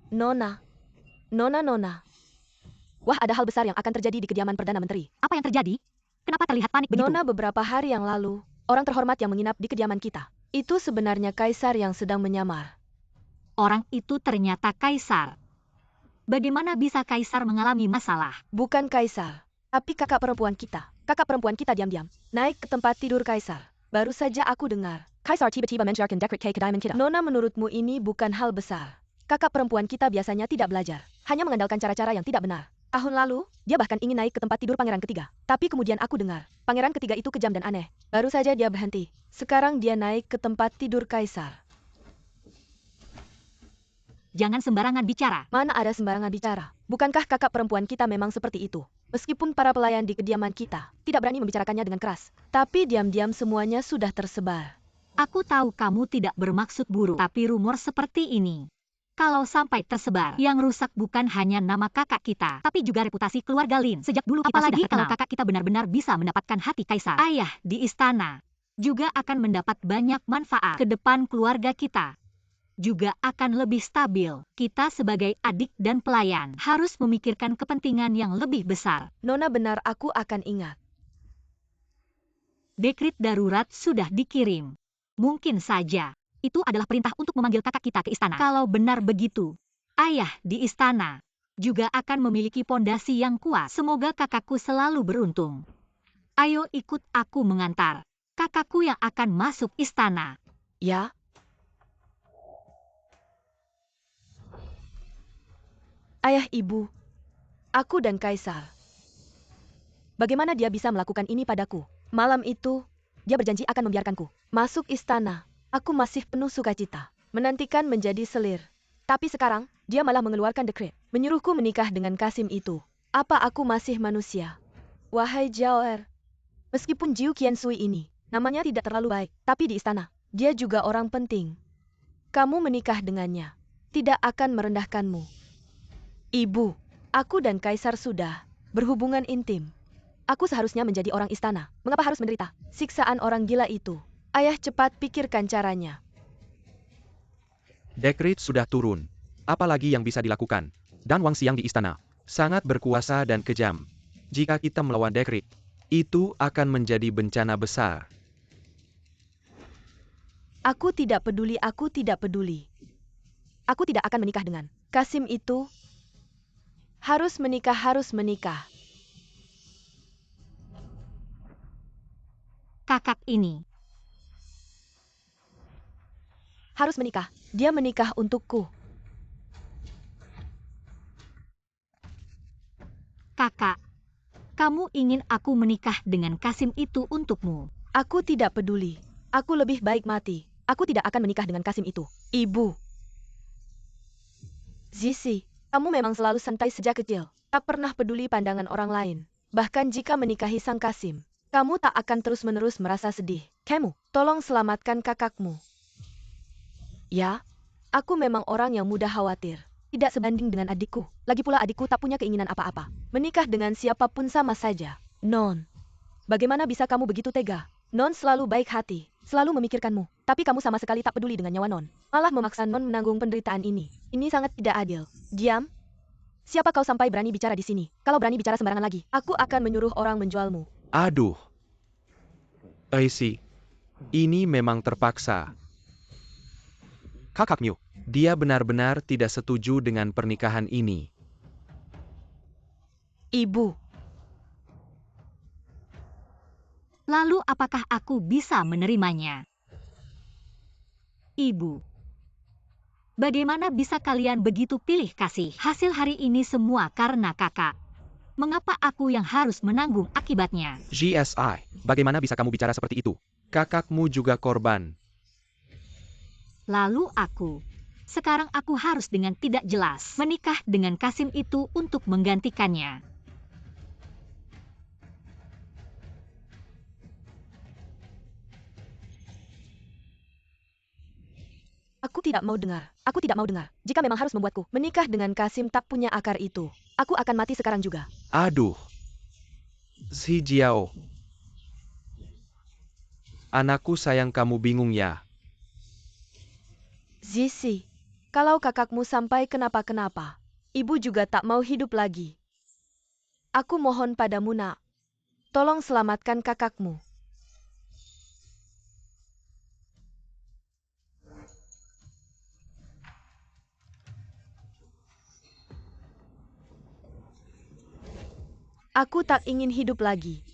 Nona. Nona. Wah, ada hal besar yang akan terjadi di kediaman Perdana Menteri. Apa yang terjadi? Kenapa terlihat panik begitu? Nona, beberapa hari yang lalu, orang terhormat yang menginap di kediaman kita. Itu sebenarnya kaisar yang sedang menyamar. Orang itu ternyata kaisar. Bagaimana bisa kaisar mengalami masalah? Bukan kaisar, tapi kakak perempuan kita. Kakak perempuan kita diam-diam naik ke tempat tidur kaisar. Baru saja aku dengar. Kaisar tiba-tiba menjarkan dekret ke kediaman kita. Nona, menurutmu ini bukan hal besar. Kakak perempuan kita biasanya tidak belajar. Hanya mengandalkan cara-cara yang tidak benar. Tahun lalu, dia bahkan ingin naik ke tempat tidur pangeran ketiga. Tapi kemudian aku dengar, pangeran ketiga itu kejam dan aneh. Baru saja dia berhenti. Sekarang dia naik ke tempat tidur kaisar. Jangan sembarangan bicara. Mana ada sembarangan bicara. Bukankah kakak perempuan kita memang seperti itu? Meskipun para pelayan di kediaman kita tidak berani membicarakannya dengan keras, tapi diam-diam semuanya sudah tersebar. Aku tahu kamu tidak bermaksud buruk, tapi rumor seperti ini, kalau sampai tersebar, yang rusak bukan hanya nama kakak kita, tapi juga reputasi keluarga Lin. Sejak dulu kita Apalagi sudah terkenal. Kalau kakak kita benar-benar bisa mendapatkan hati kaisar, ayah di istana juga akan mendapat banyak manfaat ke depan keluarga kita. Juga akan lebih stabil. Kita sebagai adik dan pelayan harus memikirkan kepentingan yang lebih besar. Nona, benar, aku akan ingat. Dekret darurat sudah dikirim. Mungkin saja itu adalah perintah untuk memanggil kakak kita ke istana. Kalau benar begitu, ayah di istana juga akan memiliki pondasi yang kuat. Semoga kakakku selalu beruntung. Ayo ikut aku mengantar kakakku yang akan masuk istana. Ya? Ayah, ibu, aku dan kaisar. Bagaimana dia bisa melakukan ini padaku? Malam itu, dia berjanji akan membiarkanku masuk istana. Aku masih penuh sukacita, menantikan menjadi selir. Tapi sekarang, dia malah mengeluarkan dekret, menyuruhku menikah dengan Kasim itu. Apa aku masih manusia? Wahai Jiaoer, meskipun Jiu Qiansui ini, namanya tidak terlalu baik, tapi di istana, dia juga orang penting. Kamu menikah dengannya, tidak akan merendahkanmu. Ibu, aku dan kaisar sudah berhubungan intim. Aku seharusnya menjadi orang istana. Mengapa harus menderita siksaan orang gila itu? Ayah, cepat pikirkan caranya. Dekret sudah turun. Apalagi yang bisa dilakukan? Dan Wang Xiang di istana sangat berkuasa dan kejam. Jika kita melawan dekret, itu akan menjadi bencana besar. Aku tidak peduli, aku tidak peduli. Aku tidak akan menikah dengan Kasim itu. Harus menikah. Kakak ini Harus menikah. Dia menikah untukku. kakak. Kamu ingin aku menikah dengan Kasim itu untukmu. Aku tidak peduli. Aku lebih baik mati. Aku tidak akan menikah dengan Kasim itu. Ibu. Zizi, kamu memang selalu santai sejak kecil. Tak pernah peduli pandangan orang lain. Bahkan jika menikahi sang Kasim, kamu tak akan terus-menerus merasa sedih. Kamu, tolong selamatkan kakakmu. Ya, aku memang orang yang mudah khawatir. Tidak sebanding dengan adikku. Lagi pula adikku tak punya keinginan apa-apa. Menikah dengan siapapun sama saja. Non, bagaimana bisa kamu begitu tega? Non selalu baik hati, selalu memikirkanmu. Tapi kamu sama sekali tak peduli dengan nyawa Non. Malah memaksa Non menanggung penderitaan ini. Ini sangat tidak adil. Diam. Siapa kau sampai berani bicara di sini? Kalau berani bicara sembarangan lagi, aku akan menyuruh orang menjualmu. Aduh. Aisi, ini memang terpaksa. Kakak Miu, dia benar-benar tidak setuju dengan pernikahan ini. Ibu. Lalu apakah aku bisa menerimanya? Ibu. Bagaimana bisa kalian begitu pilih kasih? Hasil hari ini semua karena kakak. Mengapa aku yang harus menanggung akibatnya? GSI, bagaimana bisa kamu bicara seperti itu? Kakakmu juga korban. Lalu aku. Sekarang aku harus dengan tidak jelas menikah dengan Kasim itu untuk menggantikannya. Aku tidak mau dengar. Aku tidak mau dengar. Jika memang harus membuatku menikah dengan Kasim tak punya akar itu, aku akan mati sekarang juga. Aduh. Si Jiao. Anakku sayang, kamu bingung ya? Zizi, Kalau kakakmu sampai kenapa-kenapa, ibu juga tak mau hidup lagi. Aku mohon padamu, nak. Tolong selamatkan kakakmu. Aku tak ingin hidup lagi.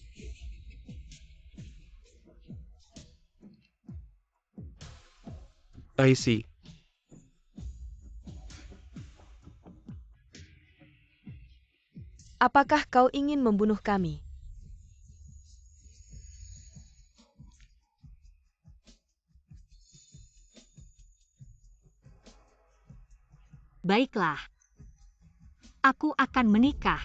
I see. Apakah kau ingin membunuh kami? Baiklah. Aku akan menikah.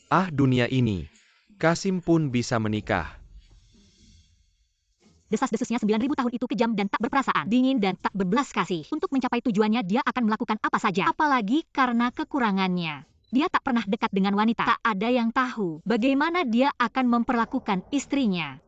Ah, dunia ini. Kasim pun bisa menikah. Desas-desusnya 9.000 tahun itu kejam dan tak berperasaan, dingin dan tak berbelas kasih. Untuk mencapai tujuannya dia akan melakukan apa saja, apalagi karena kekurangannya. Dia tak pernah dekat dengan wanita. Tak ada yang tahu bagaimana dia akan memperlakukan istrinya.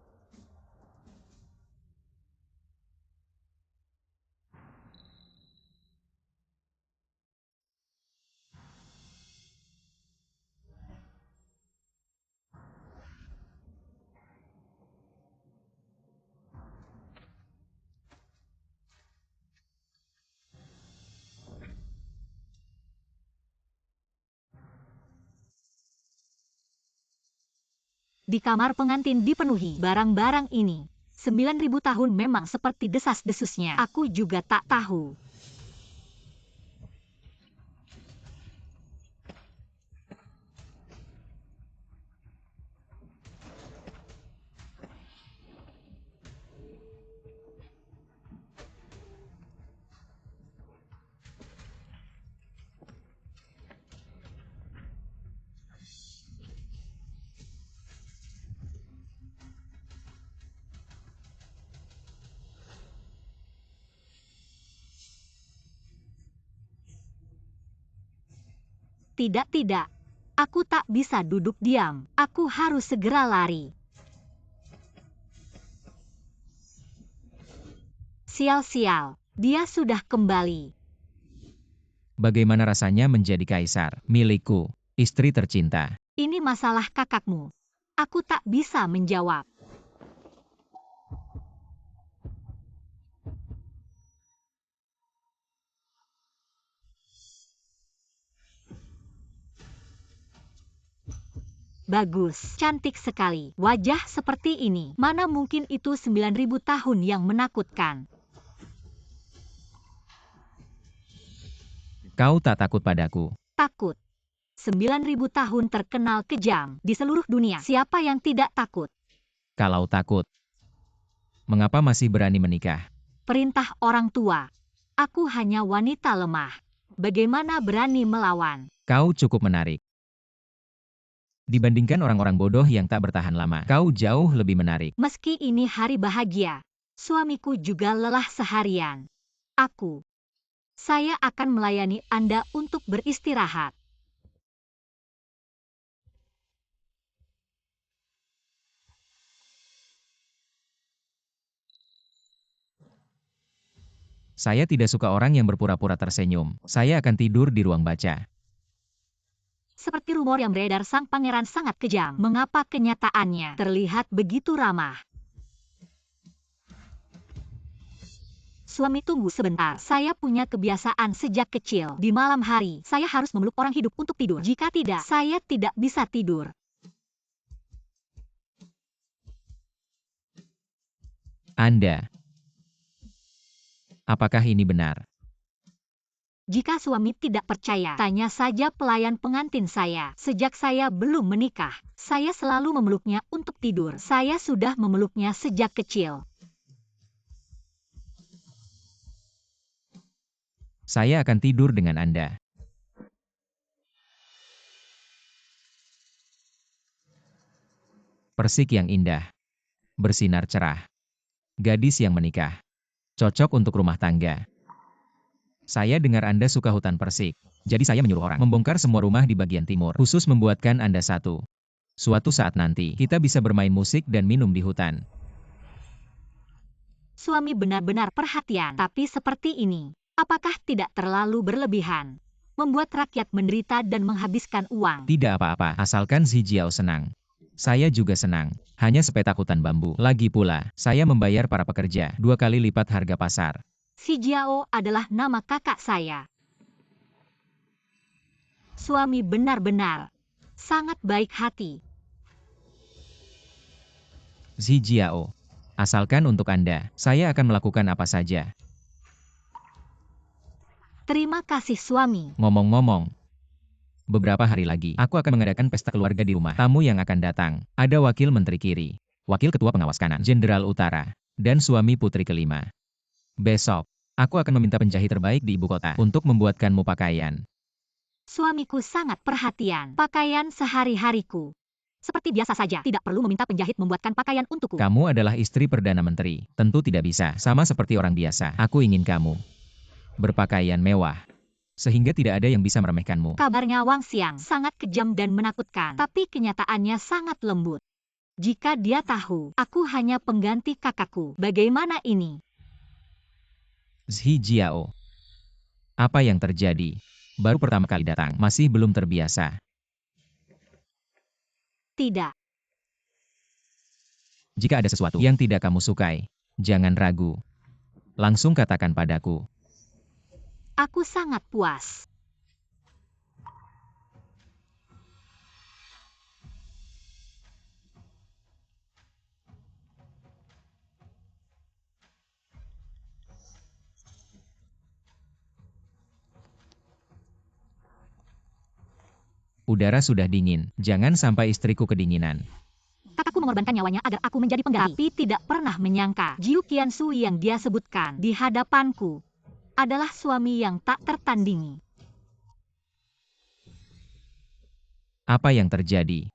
Di kamar pengantin dipenuhi barang-barang ini. 9.000 tahun memang seperti desas-desusnya. Aku juga tak tahu. Tidak. Aku tak bisa duduk diam. Aku harus segera lari. Sial-sial, dia sudah kembali. Bagaimana rasanya menjadi kaisar, milikku, istri tercinta? Ini masalah kakakmu. Aku tak bisa menjawab. Bagus, cantik sekali. Wajah seperti ini. Mana mungkin itu 9.000 tahun yang menakutkan. Kau tak takut padaku? Takut. 9.000 tahun terkenal kejam di seluruh dunia. Siapa yang tidak takut? Kalau takut, mengapa masih berani menikah? Perintah orang tua. Aku hanya wanita lemah. Bagaimana berani melawan? Kau cukup menarik. Dibandingkan orang-orang bodoh yang tak bertahan lama, kau jauh lebih menarik. Meski ini hari bahagia, suamiku juga lelah seharian. Saya akan melayani Anda untuk beristirahat. Saya tidak suka orang yang berpura-pura tersenyum. Saya akan tidur di ruang baca. Seperti rumor yang beredar, sang pangeran sangat kejam. Mengapa kenyataannya terlihat begitu ramah? Suami, tunggu sebentar. Saya punya kebiasaan sejak kecil. Di malam hari, saya harus memeluk orang hidup untuk tidur. Jika tidak, saya tidak bisa tidur. Anda. Apakah ini benar? Jika suami tidak percaya, tanya saja pelayan pengantin saya. Sejak saya belum menikah, saya selalu memeluknya untuk tidur. Saya sudah memeluknya sejak kecil. Saya akan tidur dengan Anda. Persik yang indah. bersinar cerah. Gadis yang menikah. Cocok untuk rumah tangga. Saya dengar Anda suka hutan persik. Jadi saya menyuruh orang membongkar semua rumah di bagian timur, khusus membuatkan Anda satu. Suatu saat nanti, kita bisa bermain musik dan minum di hutan. Suami benar-benar perhatian, tapi seperti ini, apakah tidak terlalu berlebihan? Membuat rakyat menderita dan menghabiskan uang. Tidak apa-apa, asalkan Zi Jiao senang. Saya juga senang. Hanya sepetak hutan bambu. Lagi pula, saya membayar para pekerja 2 kali lipat harga pasar. Si Jiao adalah nama kakak saya. Suami benar-benar sangat baik hati. Zi Jiao, asalkan untuk Anda, saya akan melakukan apa saja. Terima kasih suami. Ngomong-ngomong, beberapa hari lagi, aku akan mengadakan pesta keluarga di rumah. Tamu yang akan datang, ada wakil menteri kiri, wakil ketua pengawas kanan, jenderal utara, dan suami putri kelima. Besok, aku akan meminta penjahit terbaik di ibu kota untuk membuatkanmu pakaian. Suamiku sangat perhatian. Pakaian sehari-hariku. Seperti biasa saja, tidak perlu meminta penjahit membuatkan pakaian untukku. Kamu adalah istri Perdana Menteri, tentu tidak bisa, sama seperti orang biasa. Aku ingin kamu berpakaian mewah, sehingga tidak ada yang bisa meremehkanmu. Kabarnya Wang Xiang sangat kejam dan menakutkan, tapi kenyataannya sangat lembut. Jika dia tahu, aku hanya pengganti kakakku. Bagaimana ini? Zi Jiao, apa yang terjadi? Baru pertama kali datang, masih belum terbiasa. Tidak. Jika ada sesuatu yang tidak kamu sukai, jangan ragu. Langsung katakan padaku. Aku sangat puas. Udara sudah dingin, jangan sampai istriku kedinginan. Kakakku mengorbankan nyawanya agar aku menjadi pengganti. Tapi tidak pernah menyangka, Jiu Qiansu yang dia sebutkan di hadapanku adalah suami yang tak tertandingi. Apa yang terjadi?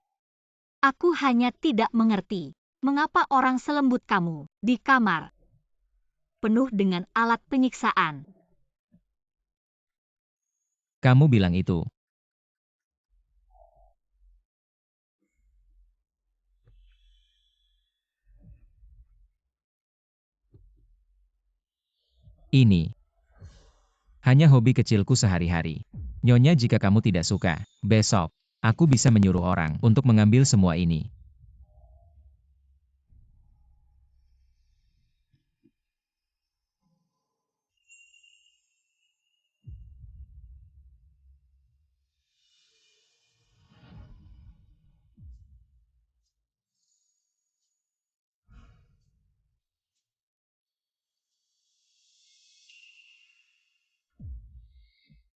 Aku hanya tidak mengerti, mengapa orang selembut kamu di kamar penuh dengan alat penyiksaan. Kamu bilang itu. Ini hanya hobi kecilku sehari-hari. Nyonya, jika kamu tidak suka, besok, aku bisa menyuruh orang untuk mengambil semua ini.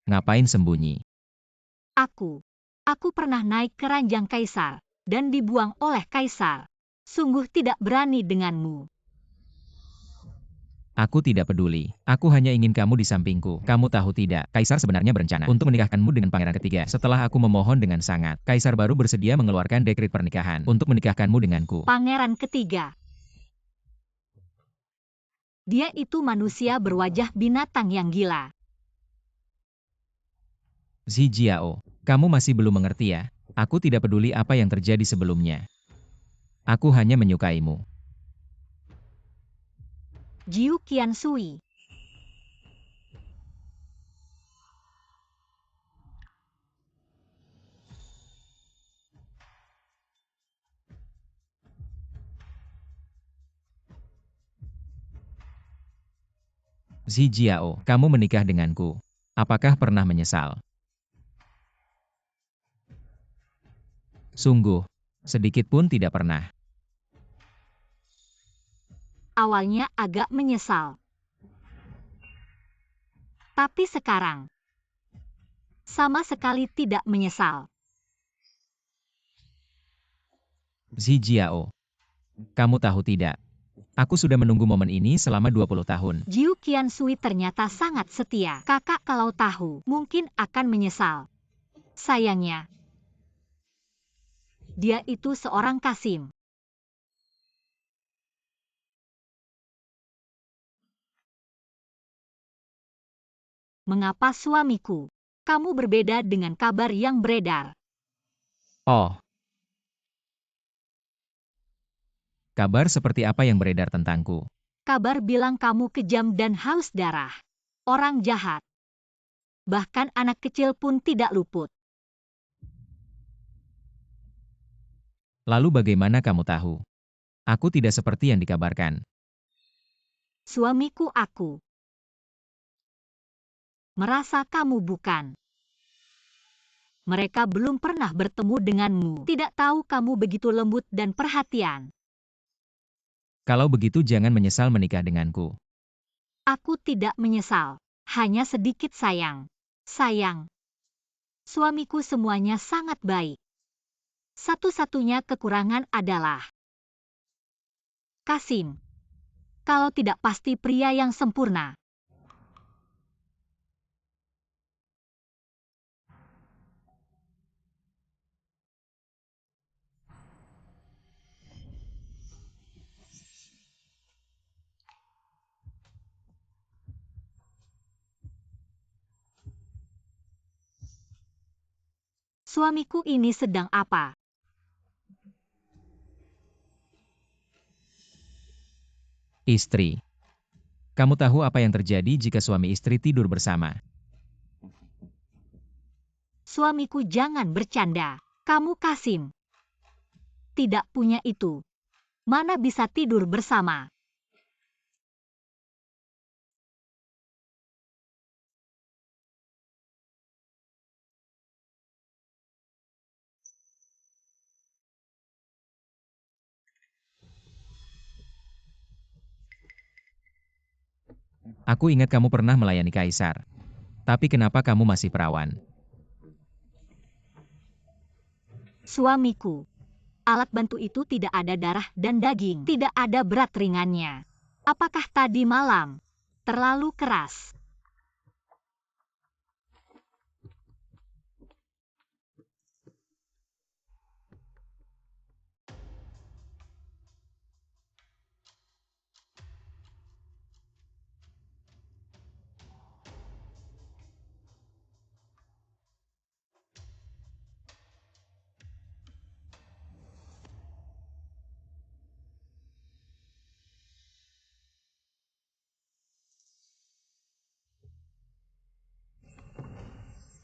Ngapain sembunyi? Aku pernah naik ke ranjang kaisar dan dibuang oleh kaisar. Sungguh tidak berani denganmu. Aku tidak peduli. Aku hanya ingin kamu di sampingku. Kamu tahu tidak, Kaisar sebenarnya berencana untuk menikahkanmu dengan pangeran ketiga. Setelah aku memohon dengan sangat, Kaisar baru bersedia mengeluarkan dekret pernikahan untuk menikahkanmu denganku. Pangeran ketiga. Dia itu manusia berwajah binatang yang gila. Zi Jiao, kamu masih belum mengerti ya? Aku tidak peduli apa yang terjadi sebelumnya. Aku hanya menyukaimu. Jiu Qiansui. Zi Jiao, kamu menikah denganku. Apakah pernah menyesal? Sungguh, sedikit pun tidak pernah. Awalnya agak menyesal. Tapi sekarang, sama sekali tidak menyesal. Zi Jiao, kamu tahu tidak? Aku sudah menunggu momen ini selama 20 tahun. Jiu Qiansui ternyata sangat setia. Kakak kalau tahu, mungkin akan menyesal. Sayangnya, dia itu seorang kasim. Mengapa suamiku? Kamu berbeda dengan kabar yang beredar. Oh. Kabar seperti apa yang beredar tentangku? Kabar bilang kamu kejam dan haus darah. Orang jahat. Bahkan anak kecil pun tidak luput. Lalu bagaimana kamu tahu? Aku tidak seperti yang dikabarkan. Suamiku aku. Merasa kamu bukan. Mereka belum pernah bertemu denganmu. Tidak tahu kamu begitu lembut dan perhatian. Kalau begitu jangan menyesal menikah denganku. Aku tidak menyesal. Hanya sedikit sayang. Sayang. Suamiku semuanya sangat baik. Satu-satunya kekurangan adalah Kasim. Kalau tidak pasti pria yang sempurna. Suamiku ini sedang apa? Istri. Kamu tahu apa yang terjadi jika suami istri tidur bersama? Suamiku jangan bercanda. Kamu Kasim. Tidak punya itu. Mana bisa tidur bersama? Aku ingat kamu pernah melayani kaisar. Tapi kenapa kamu masih perawan? Suamiku. Alat bantu itu tidak ada darah dan daging. Tidak ada berat ringannya. Apakah tadi malam? Terlalu keras.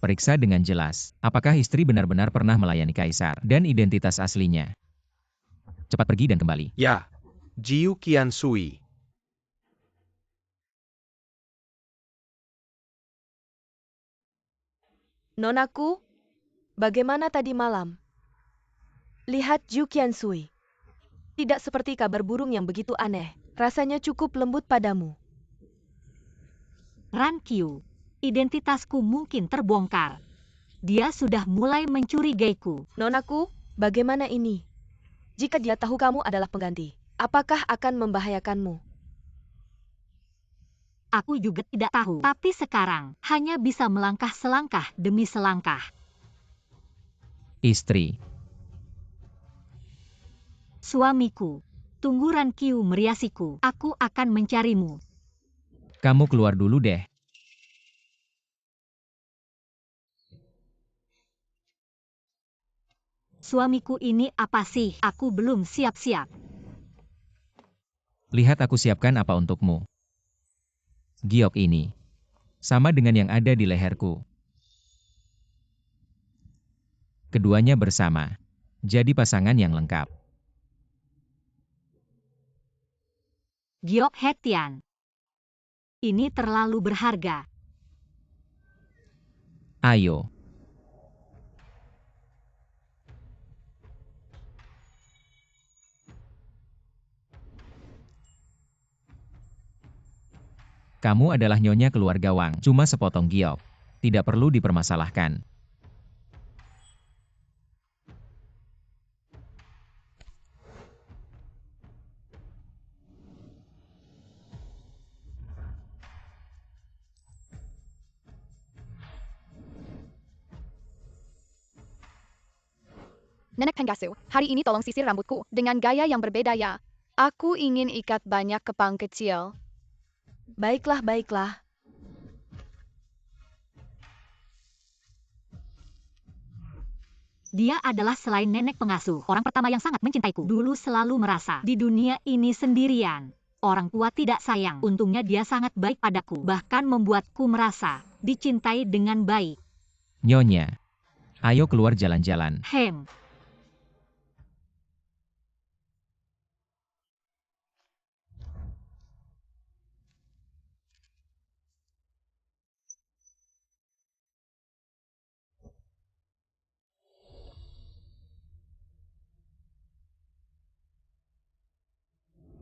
Periksa dengan jelas, apakah istri benar-benar pernah melayani kaisar dan identitas aslinya. Cepat pergi dan kembali. Ya, Jiu Qian Sui. Nonaku, bagaimana tadi malam? Lihat Ju Qian Sui. Tidak seperti kabar burung yang begitu aneh. Rasanya cukup lembut padamu. Ran Qiu. Identitasku mungkin terbongkar. Dia sudah mulai mencurigaiku. Nonaku, bagaimana ini? Jika dia tahu kamu adalah pengganti, apakah akan membahayakanmu? Aku juga tidak tahu. Tapi sekarang, hanya bisa melangkah selangkah demi selangkah. Istri. Suamiku. Tunggu Ran Qiu meriasiku. Aku akan mencarimu. Kamu keluar dulu deh. Suamiku ini apa sih? Aku belum siap-siap. Lihat aku siapkan apa untukmu. Giok ini. Sama dengan yang ada di leherku. Keduanya bersama. Jadi pasangan yang lengkap. Giok Hetian. Ini terlalu berharga. Ayo. Kamu adalah nyonya keluarga Wang, cuma sepotong giok. Tidak perlu dipermasalahkan. Nenek Penggasu, hari ini tolong sisir rambutku dengan gaya yang berbeda ya. Aku ingin ikat banyak kepang kecil. Baiklah, baiklah. Dia adalah selain nenek pengasuh, orang pertama yang sangat mencintaiku. Dulu selalu merasa di dunia ini sendirian. Orang tua tidak sayang. Untungnya dia sangat baik padaku, bahkan membuatku merasa dicintai dengan baik. Nyonya, ayo keluar jalan-jalan.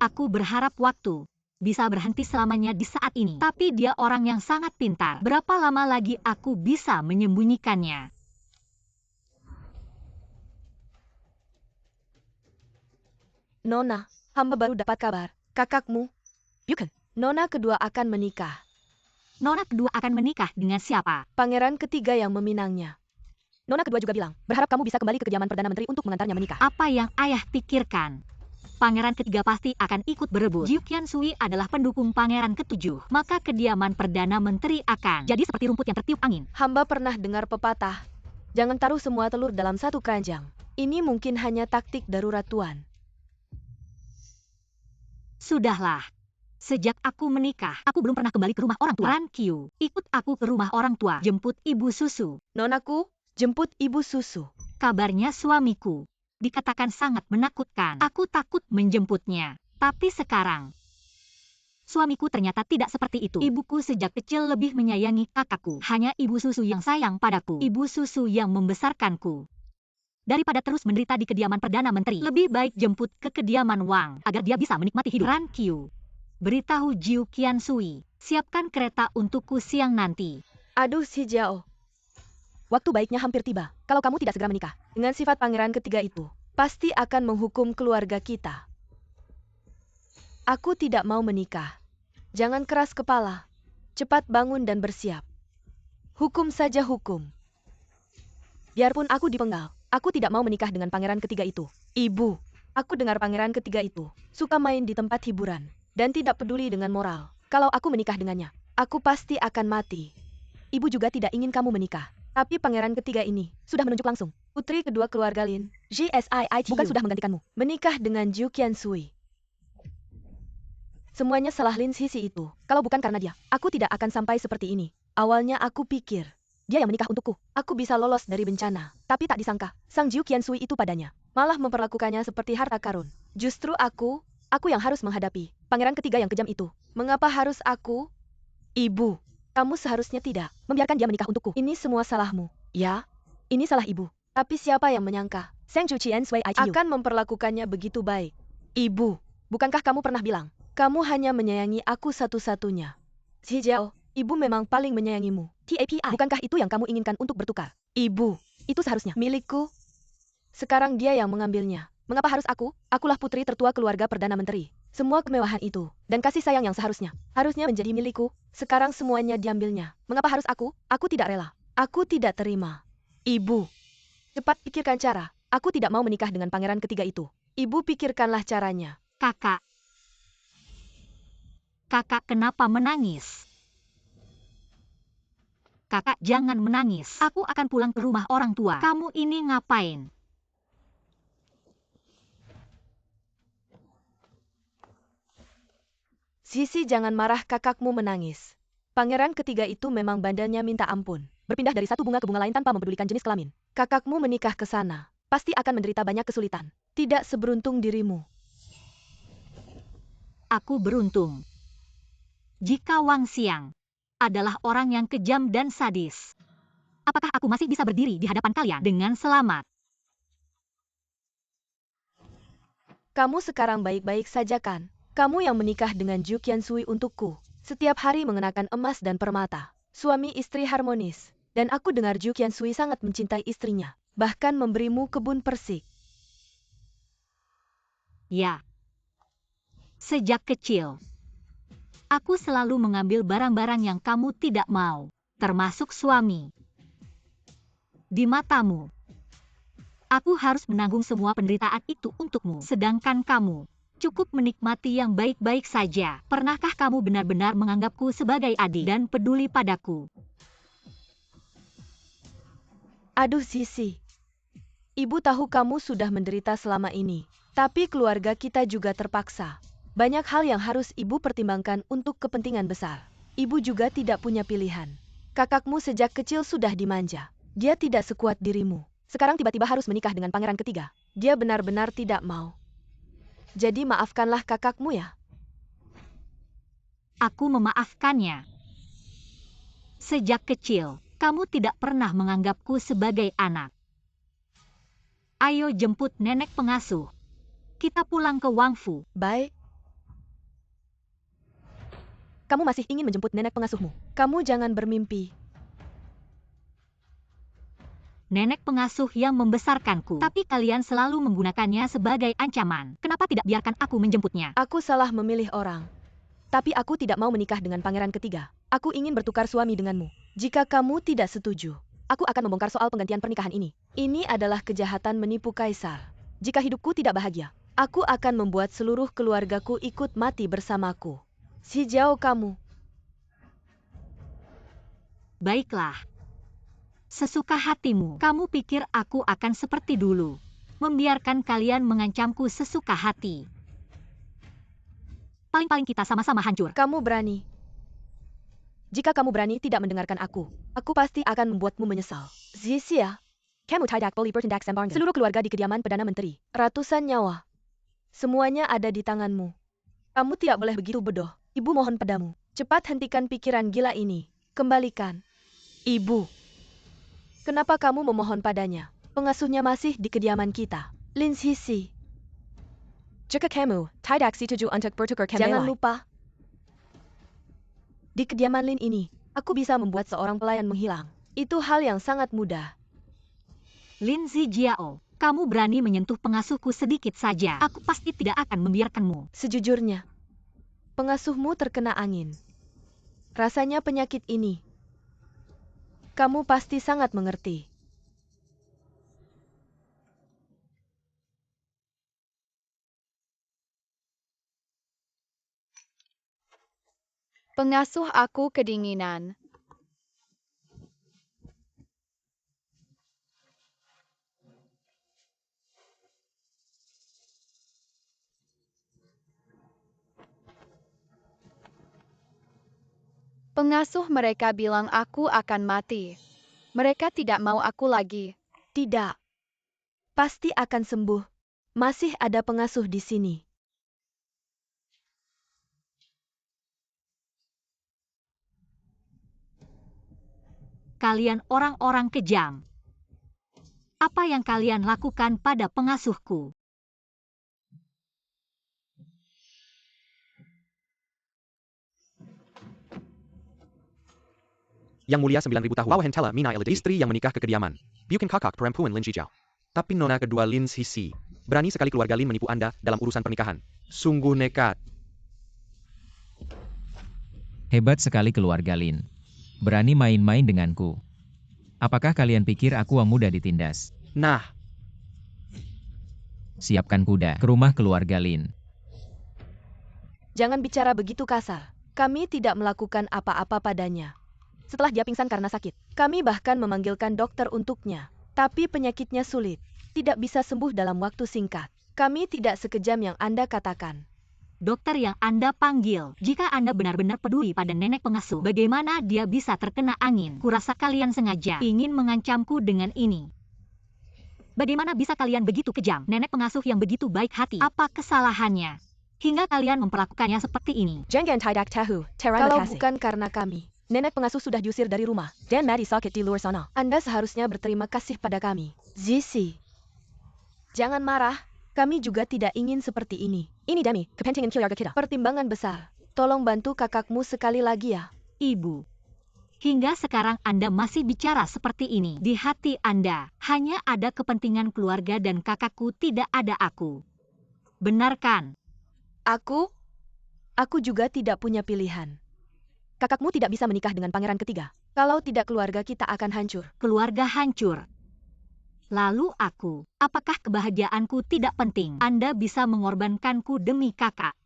Aku berharap waktu bisa berhenti selamanya di saat ini. Tapi dia orang yang sangat pintar. Berapa lama lagi aku bisa menyembunyikannya? Nona, hamba baru dapat kabar. Kakakmu, Bukan, Nona kedua akan menikah. Nona kedua akan menikah dengan siapa? Pangeran ketiga yang meminangnya. Nona kedua juga bilang, berharap kamu bisa kembali ke kediaman Perdana Menteri untuk mengantarnya menikah. Apa yang ayah pikirkan? Pangeran ketiga pasti akan ikut berebut. Jiu Qiansui adalah pendukung pangeran ketujuh. Maka kediaman Perdana Menteri akan jadi seperti rumput yang tertiup angin. Hamba pernah dengar pepatah, jangan taruh semua telur dalam satu keranjang. Ini mungkin hanya taktik darurat Tuan. Sudahlah. Sejak aku menikah, aku belum pernah kembali ke rumah orang tua. Ran Qiu, ikut aku ke rumah orang tua, jemput ibu susu. Nonaku, jemput ibu susu. Kabarnya suamiku dikatakan sangat menakutkan. Aku takut menjemputnya. Tapi sekarang, suamiku ternyata tidak seperti itu. Ibuku sejak kecil lebih menyayangi kakakku. Hanya ibu susu yang sayang padaku. Ibu susu yang membesarkanku. Daripada terus menderita di kediaman Perdana Menteri, lebih baik jemput ke kediaman Wang, agar dia bisa menikmati hidup. Ran Qiu, beritahu Jiu Qiansui, siapkan kereta untukku siang nanti. Aduh si Jiao. Waktu baiknya hampir tiba. Kalau kamu tidak segera menikah, dengan sifat pangeran ketiga itu, pasti akan menghukum keluarga kita. Aku tidak mau menikah. Jangan keras kepala. Cepat bangun dan bersiap. Hukum saja hukum. Biarpun aku dipenggal, aku tidak mau menikah dengan pangeran ketiga itu. Ibu, aku dengar pangeran ketiga itu suka main di tempat hiburan dan tidak peduli dengan moral. Kalau aku menikah dengannya, aku pasti akan mati. Ibu juga tidak ingin kamu menikah. Tapi pangeran ketiga ini sudah menunjuk langsung. Putri kedua keluarga Lin, JSIITU, bukan sudah menggantikanmu, menikah dengan Jiu Qiansui. Semuanya salah Lin Sisi itu. Kalau bukan karena dia, aku tidak akan sampai seperti ini. Awalnya aku pikir, dia yang menikah untukku. Aku bisa lolos dari bencana. Tapi tak disangka, sang Jiu Qiansui itu padanya malah memperlakukannya seperti harta karun. Justru aku yang harus menghadapi pangeran ketiga yang kejam itu. Mengapa harus aku? Ibu, kamu seharusnya tidak membiarkan dia menikah untukku. Ini semua salahmu. Ya, ini salah ibu. Tapi siapa yang menyangka Sang Jiu Qiansui akan memperlakukannya begitu baik? Ibu, bukankah kamu pernah bilang, kamu hanya menyayangi aku satu-satunya? Si Jiao, ibu memang paling menyayangimu. TAPI, bukankah itu yang kamu inginkan untuk bertukar? Ibu, itu seharusnya milikku. Sekarang dia yang mengambilnya. Mengapa harus aku? Akulah putri tertua keluarga Perdana Menteri. Semua kemewahan itu dan kasih sayang yang harusnya menjadi milikku. Sekarang semuanya diambilnya. Mengapa harus aku? Aku tidak rela. Aku tidak terima. Ibu, cepat pikirkan cara. Aku tidak mau menikah dengan pangeran ketiga itu. Ibu pikirkanlah caranya. Kakak. Kakak kenapa menangis? Kakak jangan menangis. Aku akan pulang ke rumah orang tua. Kamu ini ngapain? Sisi jangan marah, kakakmu menangis. Pangeran ketiga itu memang badannya minta ampun. Berpindah dari satu bunga ke bunga lain tanpa mempedulikan jenis kelamin. Kakakmu menikah ke sana. Pasti akan menderita banyak kesulitan. Tidak seberuntung dirimu. Aku beruntung. Jika Wang Xiang adalah orang yang kejam dan sadis, apakah aku masih bisa berdiri di hadapan kalian dengan selamat? Kamu sekarang baik-baik saja kan? Kamu yang menikah dengan Jiu Qiansui untukku. Setiap hari mengenakan emas dan permata. Suami istri harmonis. Dan aku dengar Jiu Qiansui sangat mencintai istrinya. Bahkan memberimu kebun persik. Ya. Sejak kecil, aku selalu mengambil barang-barang yang kamu tidak mau, termasuk suami. Di matamu, aku harus menanggung semua penderitaan itu untukmu. Sedangkan kamu cukup menikmati yang baik-baik saja. Pernahkah kamu benar-benar menganggapku sebagai adik dan peduli padaku? Aduh Sisi. Ibu tahu kamu sudah menderita selama ini, tapi keluarga kita juga terpaksa. Banyak hal yang harus ibu pertimbangkan untuk kepentingan besar. Ibu juga tidak punya pilihan. Kakakmu sejak kecil sudah dimanja. Dia tidak sekuat dirimu. Sekarang tiba-tiba harus menikah dengan pangeran ketiga. Dia benar-benar tidak mau. Jadi maafkanlah kakakmu ya. Aku memaafkannya. Sejak kecil, kamu tidak pernah menganggapku sebagai anak. Ayo jemput nenek pengasuh. Kita pulang ke Wangfu. Baik. Kamu masih ingin menjemput nenek pengasuhmu. Kamu jangan bermimpi. Nenek pengasuh yang membesarkanku. Tapi kalian selalu menggunakannya sebagai ancaman. Kenapa tidak biarkan aku menjemputnya? Aku salah memilih orang. Tapi aku tidak mau menikah dengan pangeran ketiga. Aku ingin bertukar suami denganmu. Jika kamu tidak setuju, aku akan membongkar soal penggantian pernikahan ini. Ini adalah kejahatan menipu kaisar. Jika hidupku tidak bahagia, aku akan membuat seluruh keluargaku ikut mati bersamaku. Si Jiao kamu. Baiklah. Sesuka hatimu. Kamu pikir aku akan seperti dulu, membiarkan kalian mengancamku sesuka hati. Paling-paling kita sama-sama hancur. Kamu berani. Jika kamu berani tidak mendengarkan aku pasti akan membuatmu menyesal. Zisia, kamu tidak boleh bertindak sembarangan. Seluruh keluarga di kediaman Perdana Menteri, ratusan nyawa. Semuanya ada di tanganmu. Kamu tidak boleh begitu bodoh. Ibu mohon padamu, cepat hentikan pikiran gila ini. Kembalikan. Ibu. Kenapa kamu memohon padanya? Pengasuhnya masih di kediaman kita. Lin Sisi. Jika kamu tidak setuju untuk bertukar kembali. Jangan lupa. Di kediaman Lin ini, aku bisa membuat seorang pelayan menghilang. Itu hal yang sangat mudah. Lin Zijiao, kamu berani menyentuh pengasuhku sedikit saja. Aku pasti tidak akan membiarkanmu. Sejujurnya, pengasuhmu terkena angin. Rasanya penyakit ini. Kamu pasti sangat mengerti. Pengasuh aku kedinginan. Pengasuh mereka bilang aku akan mati. Mereka tidak mau aku lagi. Tidak. Pasti akan sembuh. Masih ada pengasuh di sini. Kalian orang-orang kejam. Apa yang kalian lakukan pada pengasuhku? Yang mulia 9.000 tahun. Wow Hentela Mina Elide, istri yang menikah ke kediaman. Bukan kakak perempuan Lin Zijiao. Tapi nona kedua Lin Sisi. Berani sekali keluarga Lin menipu Anda dalam urusan pernikahan. Sungguh nekat. Hebat sekali keluarga Lin. Berani main-main denganku. Apakah kalian pikir aku yang mudah ditindas? Nah, Siapkan kuda ke rumah keluarga Lin. Jangan bicara begitu kasar. Kami tidak melakukan apa-apa padanya. Setelah dia pingsan karena sakit, kami bahkan memanggilkan dokter untuknya. Tapi penyakitnya sulit. Tidak bisa sembuh dalam waktu singkat. Kami tidak sekejam yang Anda katakan. Dokter yang Anda panggil, jika Anda benar-benar peduli pada nenek pengasuh, bagaimana dia bisa terkena angin? Kurasa kalian sengaja ingin mengancamku dengan ini. Bagaimana bisa kalian begitu kejam? Nenek pengasuh yang begitu baik hati, apa kesalahannya? Hingga kalian memperlakukannya seperti ini. Jangan tidak tahu. Kalau bukan karena kami, nenek pengasuh sudah diusir dari rumah dan mati sakit di luar sana. Anda seharusnya berterima kasih pada kami. Zisi. Jangan marah. Kami juga tidak ingin seperti ini. Ini demi kepentingan keluarga kita. Pertimbangan besar. Tolong bantu kakakmu sekali lagi ya. Ibu. Hingga sekarang Anda masih bicara seperti ini. Di hati Anda, hanya ada kepentingan keluarga dan kakakku, tidak ada aku. Benarkan? Aku juga tidak punya pilihan. Kakakmu tidak bisa menikah dengan pangeran ketiga. Kalau tidak keluarga kita akan hancur. Keluarga hancur. Lalu aku, apakah kebahagiaanku tidak penting? Anda bisa mengorbankanku demi kakak.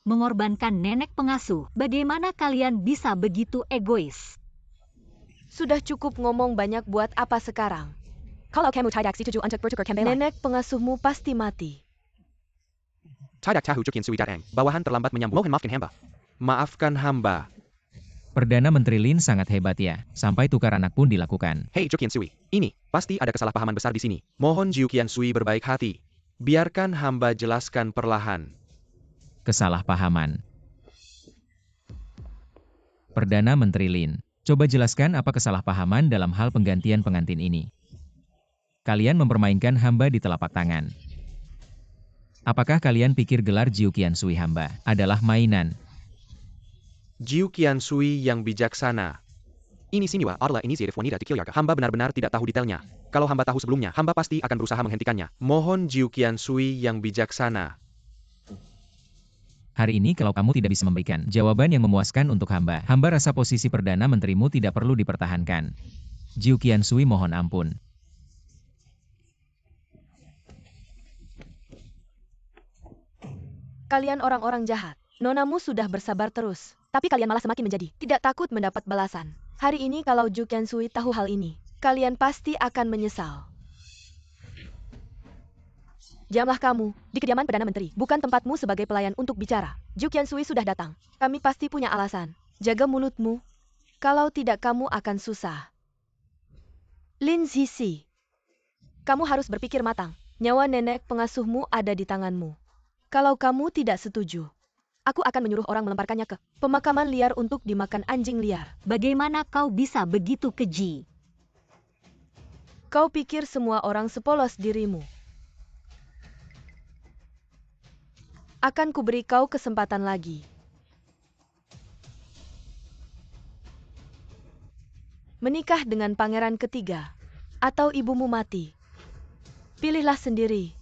Mengorbankan nenek pengasuh. Bagaimana kalian bisa begitu egois? Sudah cukup ngomong banyak buat apa sekarang? Kalau kamu tidak setuju untuk bertukar kembali, nenek pengasuhmu pasti mati. Tidak tahu Jukian Sui datang. Bawahan terlambat menyambut. Mohon maafkan hamba. Maafkan hamba. Perdana Menteri Lin sangat hebat ya, sampai tukar anak pun dilakukan. Hei Jukian Sui, ini pasti ada kesalahpahaman besar di sini. Mohon Jukian Sui berbaik hati. Biarkan hamba jelaskan perlahan. Kesalahpahaman. Perdana Menteri Lin, coba jelaskan apa kesalahpahaman dalam hal penggantian pengantin ini. Kalian mempermainkan hamba di telapak tangan. Apakah kalian pikir gelar Jiuqian Sui hamba adalah mainan? Jiuqian Sui yang bijaksana. Ini Siniwa adalah inisiatif wanita di Kilyaga. Hamba benar-benar tidak tahu detailnya. Kalau hamba tahu sebelumnya, hamba pasti akan berusaha menghentikannya. Mohon Jiuqian Sui yang bijaksana. Hari ini kalau kamu tidak bisa memberikan jawaban yang memuaskan untuk hamba rasa posisi Perdana Menterimu tidak perlu dipertahankan. Jiuqian Sui mohon ampun. Kalian orang-orang jahat. Nonamu sudah bersabar terus. Tapi kalian malah semakin menjadi tidak takut mendapat balasan. Hari ini kalau Jukian Sui tahu hal ini, kalian pasti akan menyesal. Diamlah kamu, di kediaman Perdana Menteri, bukan tempatmu sebagai pelayan untuk bicara. Jukian Sui sudah datang. Kami pasti punya alasan. Jaga mulutmu. Kalau tidak kamu akan susah. Lin Zizi, kamu harus berpikir matang. Nyawa nenek pengasuhmu ada di tanganmu. Kalau kamu tidak setuju, aku akan menyuruh orang melemparkannya ke pemakaman liar untuk dimakan anjing liar. Bagaimana kau bisa begitu keji? Kau pikir semua orang sepolos dirimu? Akan kuberi kau kesempatan lagi. Menikah dengan pangeran ketiga, atau ibumu mati. Pilihlah sendiri.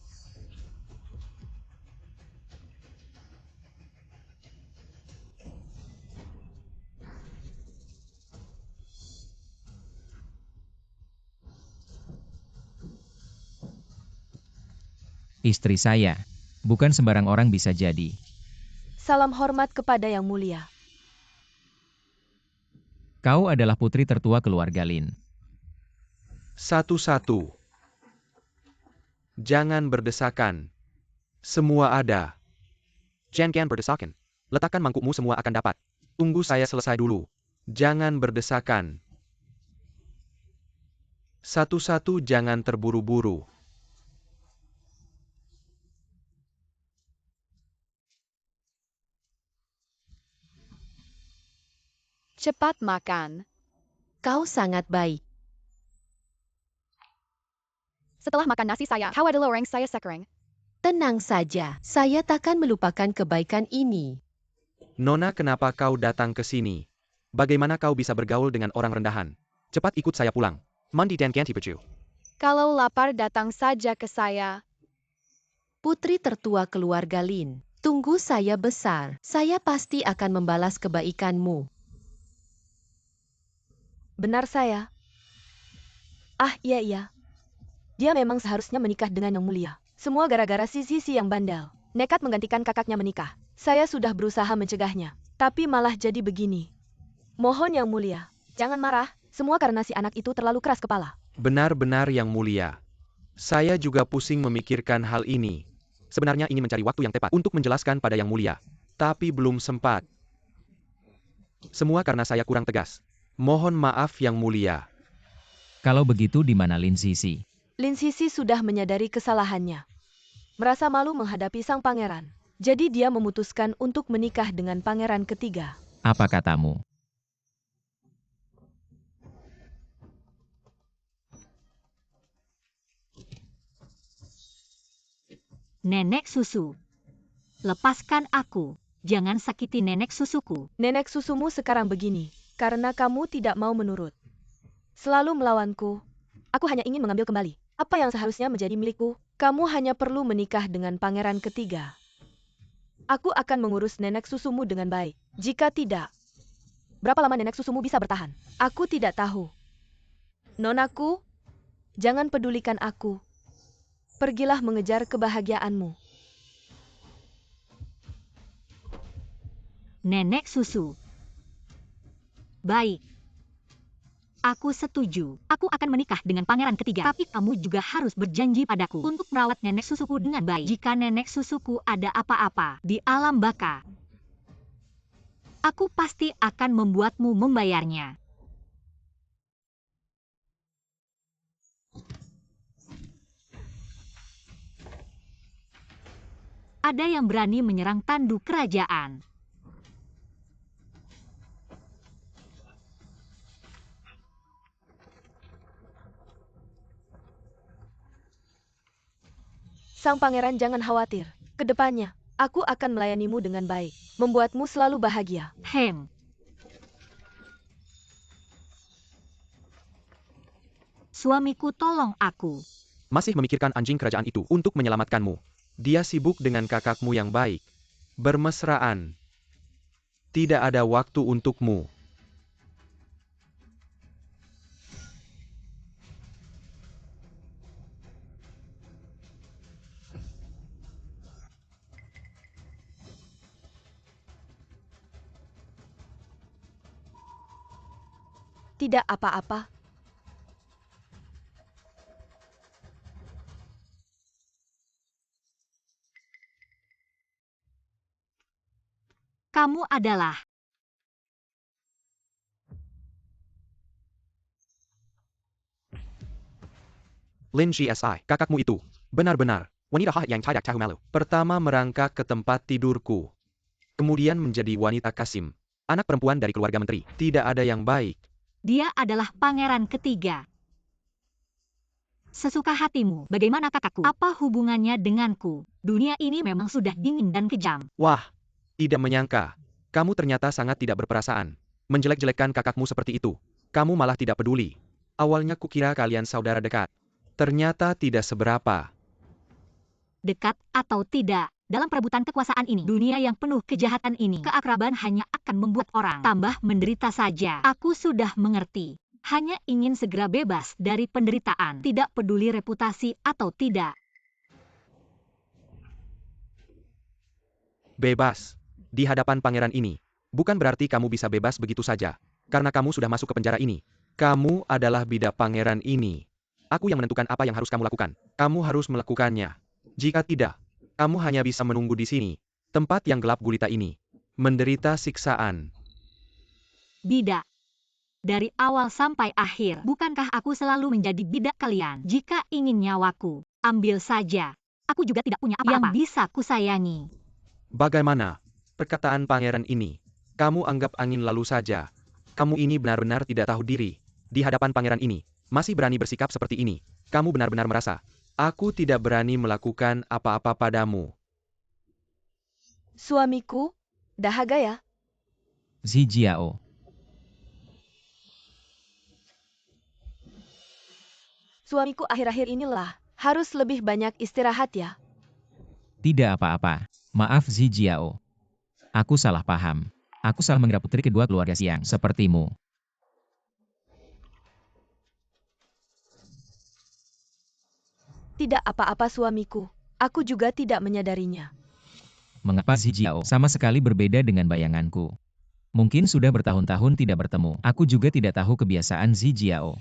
Istri saya, bukan sembarang orang bisa jadi. Salam hormat kepada Yang Mulia. Kau adalah putri tertua keluarga Lin. Satu-satu. Jangan berdesakan. Semua ada. Jangan berdesakan. Letakkan mangkukmu semua akan dapat. Tunggu saya selesai dulu. Jangan berdesakan. Satu-satu jangan terburu-buru. Cepat makan. Kau sangat baik. Setelah makan nasi saya, how ada orang saya sekarang? Tenang saja, saya takkan melupakan kebaikan ini. Nona, kenapa kau datang ke sini? Bagaimana kau bisa bergaul dengan orang rendahan? Cepat ikut saya pulang. Mandi dan ganti baju. Kalau lapar datang saja ke saya. Putri tertua keluarga Lin, tunggu saya besar. Saya pasti akan membalas kebaikanmu. Benar saya. Ah, iya. Dia memang seharusnya menikah dengan Yang Mulia. Semua gara-gara si Zizi yang bandel. Nekat menggantikan kakaknya menikah. Saya sudah berusaha mencegahnya. Tapi malah jadi begini. Mohon Yang Mulia, jangan marah. Semua karena si anak itu terlalu keras kepala. Benar-benar Yang Mulia. Saya juga pusing memikirkan hal ini. Sebenarnya ingin mencari waktu yang tepat untuk menjelaskan pada Yang Mulia. Tapi belum sempat. Semua karena saya kurang tegas. Mohon maaf Yang Mulia. Kalau begitu di mana Lin Zizi? Lin Zizi sudah menyadari kesalahannya. Merasa malu menghadapi sang pangeran. Jadi dia memutuskan untuk menikah dengan pangeran ketiga. Apa katamu? Nenek susu. Lepaskan aku. Jangan sakiti nenek susuku. Nenek susumu sekarang begini, karena kamu tidak mau menurut. Selalu melawanku. Aku hanya ingin mengambil kembali apa yang seharusnya menjadi milikku. Kamu hanya perlu menikah dengan pangeran ketiga. Aku akan mengurus nenek susumu dengan baik. Jika tidak, berapa lama nenek susumu bisa bertahan? Aku tidak tahu. Nonaku, jangan pedulikan aku. Pergilah mengejar kebahagiaanmu. Nenek susu. Baik. Aku setuju. Aku akan menikah dengan pangeran ketiga. Tapi kamu juga harus berjanji padaku untuk merawat nenek susuku dengan baik. Jika nenek susuku ada apa-apa di alam baka, aku pasti akan membuatmu membayarnya. Ada yang berani menyerang tandu kerajaan. Sang pangeran jangan khawatir. Kedepannya, aku akan melayanimu dengan baik, membuatmu selalu bahagia. Suamiku, tolong aku. Masih memikirkan anjing kerajaan itu untuk menyelamatkanmu. Dia sibuk dengan kakakmu yang baik. Bermesraan. Tidak ada waktu untukmu. Tidak apa-apa. Kamu adalah Lin GSI, kakakmu itu. Benar-benar. Wanita yang tidak tahu malu. Pertama merangkak ke tempat tidurku. Kemudian menjadi wanita Kasim. Anak perempuan dari keluarga menteri. Tidak ada yang baik. Dia adalah pangeran ketiga. Sesuka hatimu, bagaimana kakakku? Apa hubungannya denganku? Dunia ini memang sudah dingin dan kejam. Wah, tidak menyangka. Kamu ternyata sangat tidak berperasaan. Menjelek-jelekkan kakakmu seperti itu. Kamu malah tidak peduli. Awalnya kukira kalian saudara dekat. Ternyata tidak seberapa. Dekat atau tidak, dalam perebutan kekuasaan ini, dunia yang penuh kejahatan ini, keakraban hanya akan membuat orang tambah menderita saja. Aku sudah mengerti. Hanya ingin segera bebas dari penderitaan, tidak peduli reputasi atau tidak. Bebas. Di hadapan pangeran ini. Bukan berarti kamu bisa bebas begitu saja. Karena kamu sudah masuk ke penjara ini. Kamu adalah bidak pangeran ini. Aku yang menentukan apa yang harus kamu lakukan. Kamu harus melakukannya. Jika tidak, kamu hanya bisa menunggu di sini. Tempat yang gelap gulita ini. Menderita siksaan. Bidak. Dari awal sampai akhir, bukankah aku selalu menjadi bidak kalian? Jika ingin nyawaku, ambil saja. Aku juga tidak punya apa-apa yang bisa kusayangi. Bagaimana? Perkataan pangeran ini. Kamu anggap angin lalu saja. Kamu ini benar-benar tidak tahu diri. Di hadapan pangeran ini, masih berani bersikap seperti ini. Kamu benar-benar merasa, aku tidak berani melakukan apa-apa padamu. Suamiku, dahaga ya. Zijiao. Suamiku akhir-akhir ini lelah. Harus lebih banyak istirahat ya. Tidak apa-apa. Maaf Zijiao. Aku salah paham. Aku salah mengira putri kedua keluarga Siang sepertimu. Tidak apa-apa suamiku. Aku juga tidak menyadarinya. Mengapa Zijiao sama sekali berbeda dengan bayanganku? Mungkin sudah bertahun-tahun tidak bertemu. Aku juga tidak tahu kebiasaan Zijiao.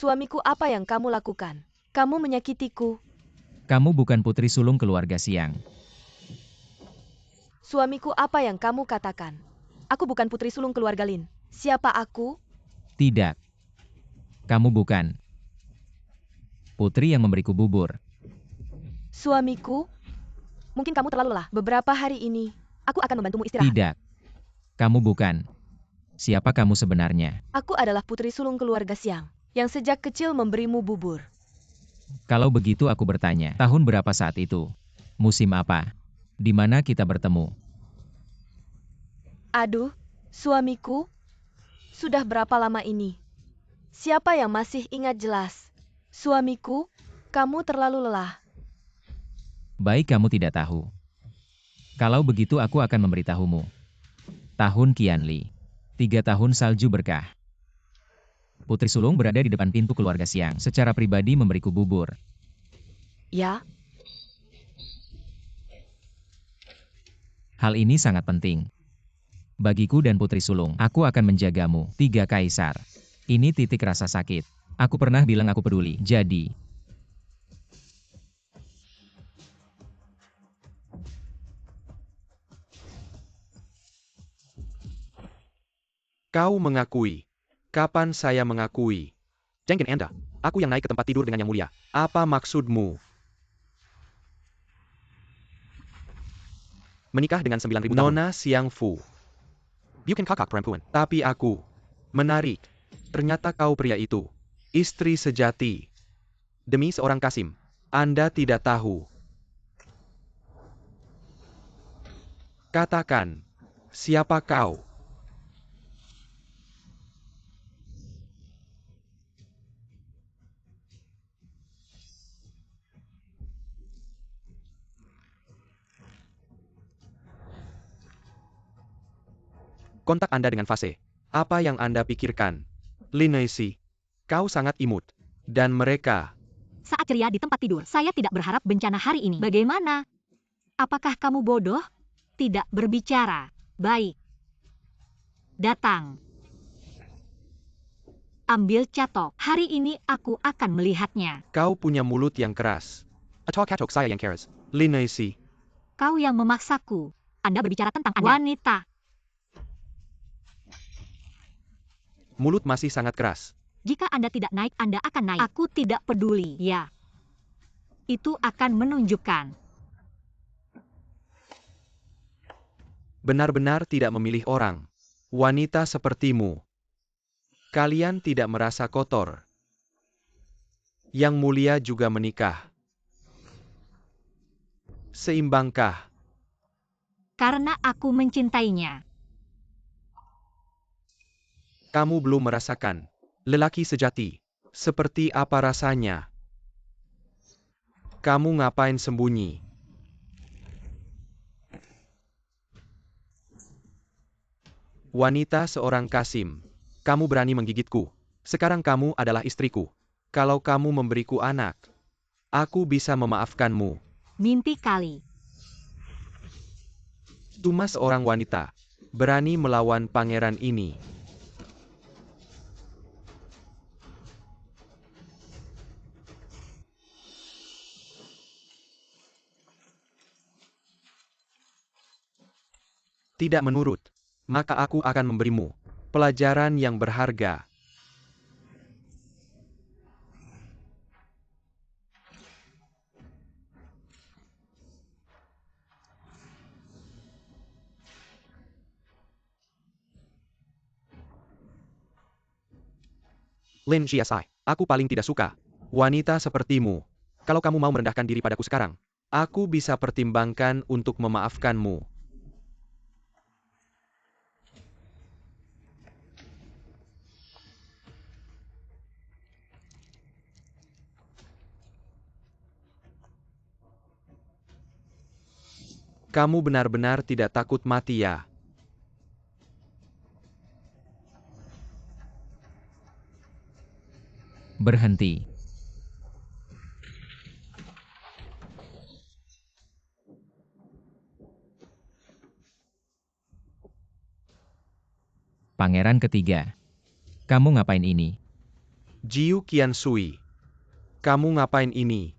Suamiku, apa yang kamu lakukan? Kamu menyakitiku. Kamu bukan putri sulung keluarga Siang. Suamiku, apa yang kamu katakan? Aku bukan putri sulung keluarga Lin. Siapa aku? Tidak. Kamu bukan putri yang memberiku bubur. Suamiku? Mungkin kamu terlalu lelah. Beberapa hari ini, aku akan membantumu istirahat. Tidak. Kamu bukan. Siapa kamu sebenarnya? Aku adalah putri sulung keluarga Siang, yang sejak kecil memberimu bubur. Kalau begitu aku bertanya, tahun berapa saat itu? Musim apa? Di mana kita bertemu? Aduh, suamiku, sudah berapa lama ini? Siapa yang masih ingat jelas? Suamiku, kamu terlalu lelah. Baik, kamu tidak tahu. Kalau begitu aku akan memberitahumu. Tahun Qianli. 3 tahun salju berkah. Putri sulung berada di depan pintu keluarga Siang. Secara pribadi memberiku bubur. Ya, Hal ini sangat penting. Bagiku dan Putri Sulung, aku akan menjagamu. 3 Kaisar. Ini titik rasa sakit. Aku pernah bilang aku peduli. Jadi, Kau mengakui. Kapan saya mengakui? Jengkin Anda. Aku yang naik ke tempat tidur dengan Yang Mulia. Apa maksudmu? Menikah dengan 9.000 tahun. Nona Siang Fu. Bukan kakak perempuan. Tapi aku. Menarik. Ternyata kau pria itu. Istri sejati. Demi seorang Kasim. Anda tidak tahu. Katakan. Siapa kau? Kontak Anda dengan fase. Apa yang Anda pikirkan? Linesi. Kau sangat imut. Dan mereka. Saat ceria di tempat tidur, saya tidak berharap bencana hari ini. Bagaimana? Apakah kamu bodoh? Tidak berbicara. Baik. Datang. Ambil catok. Hari ini aku akan melihatnya. Kau punya mulut yang keras. Atau katok saya yang keras. Linesi. Kau yang memaksaku. Anda berbicara tentang Anda. Wanita. Mulut masih sangat keras. Jika Anda tidak naik, Anda akan naik. Aku tidak peduli. Ya. Itu akan menunjukkan. Benar-benar tidak memilih orang. Wanita sepertimu. Kalian tidak merasa kotor. Yang Mulia juga menikah. Seimbangkah? Karena aku mencintainya. Kamu belum merasakan. Lelaki sejati. Seperti apa rasanya? Kamu ngapain sembunyi? Wanita seorang Kasim. Kamu berani menggigitku. Sekarang kamu adalah istriku. Kalau kamu memberiku anak, aku bisa memaafkanmu. Mimpi kali. Cuma seorang wanita. Berani melawan pangeran ini. Tidak menurut. Maka aku akan memberimu pelajaran yang berharga. Lin GSI, aku paling tidak suka wanita sepertimu. Kalau kamu mau merendahkan diri padaku sekarang, aku bisa pertimbangkan untuk memaafkanmu. Kamu benar-benar tidak takut mati ya? berhenti. Pangeran ketiga. Kamu ngapain ini? Jiu Qiansui. Kamu ngapain ini?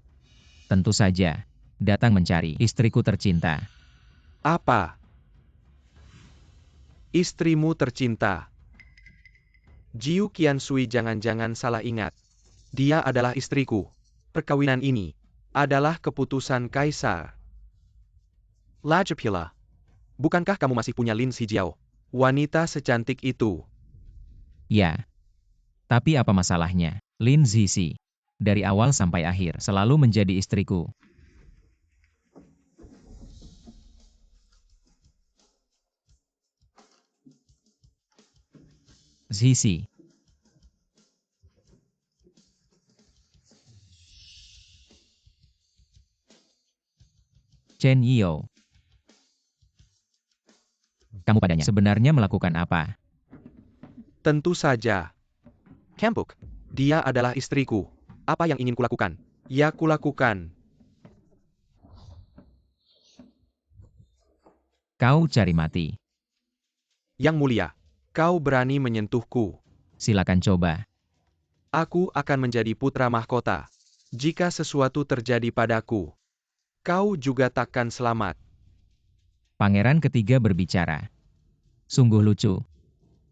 Tentu saja. Datang mencari istriku tercinta. Apa? Istrimu tercinta. Jiu Qiansui, jangan-jangan salah ingat. Dia adalah istriku. Perkawinan ini adalah keputusan Kaisar. Lajapila. Bukankah kamu masih punya Lin Xijiao? Wanita secantik itu. Ya. Tapi apa masalahnya? Lin Zizi. Dari awal sampai akhir selalu menjadi istriku. Zizi. Chen Yio. Kamu padanya sebenarnya melakukan apa? Tentu saja. Kempuk. Dia adalah istriku. Apa yang ingin kulakukan? Ya kulakukan. Kau cari mati. Yang Mulia, kau berani menyentuhku. Silakan coba. Aku akan menjadi putra mahkota. Jika sesuatu terjadi padaku, kau juga takkan selamat. Pangeran ketiga berbicara. Sungguh lucu.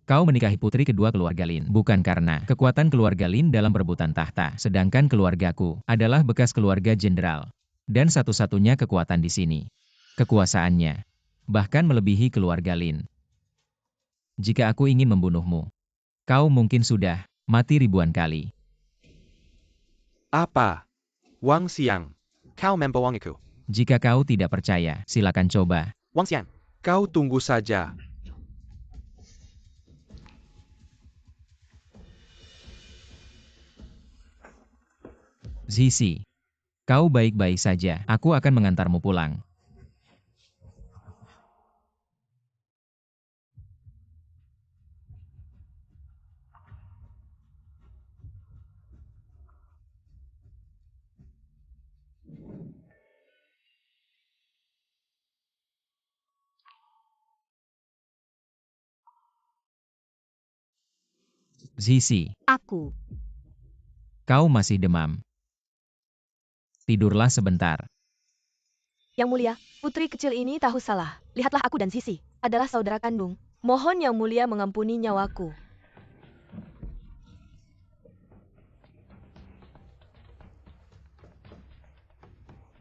Kau menikahi putri kedua keluarga Lin bukan karena kekuatan keluarga Lin dalam perebutan tahta, sedangkan keluargaku adalah bekas keluarga jenderal. Dan satu-satunya kekuatan di sini. Kekuasaannya. Bahkan melebihi keluarga Lin. Jika aku ingin membunuhmu, kau mungkin sudah mati ribuan kali. Apa? Wang Xiang, kau membohongiku. Jika kau tidak percaya, silakan coba. Wang Xiang, kau tunggu saja. Zizi, kau baik-baik saja. Aku akan mengantarmu pulang. Zizi, Aku. kau masih demam. Tidurlah sebentar. Yang Mulia, putri kecil ini tahu salah. Lihatlah aku dan Sisi adalah saudara kandung. Mohon Yang Mulia mengampuni nyawaku.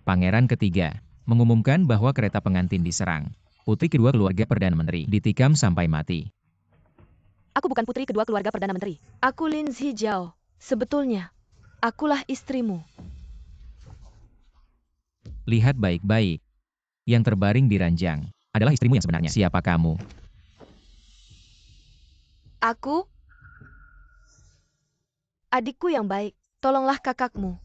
Pangeran ketiga mengumumkan bahwa kereta pengantin diserang. Putri kedua keluarga Perdana Menteri ditikam sampai mati. Aku bukan putri kedua keluarga Perdana Menteri. Aku Lin Zijiao. Sebetulnya, akulah istrimu. Lihat baik-baik. Yang terbaring di ranjang adalah istrimu yang sebenarnya. Siapa kamu? Aku? Adikku yang baik, tolonglah kakakmu.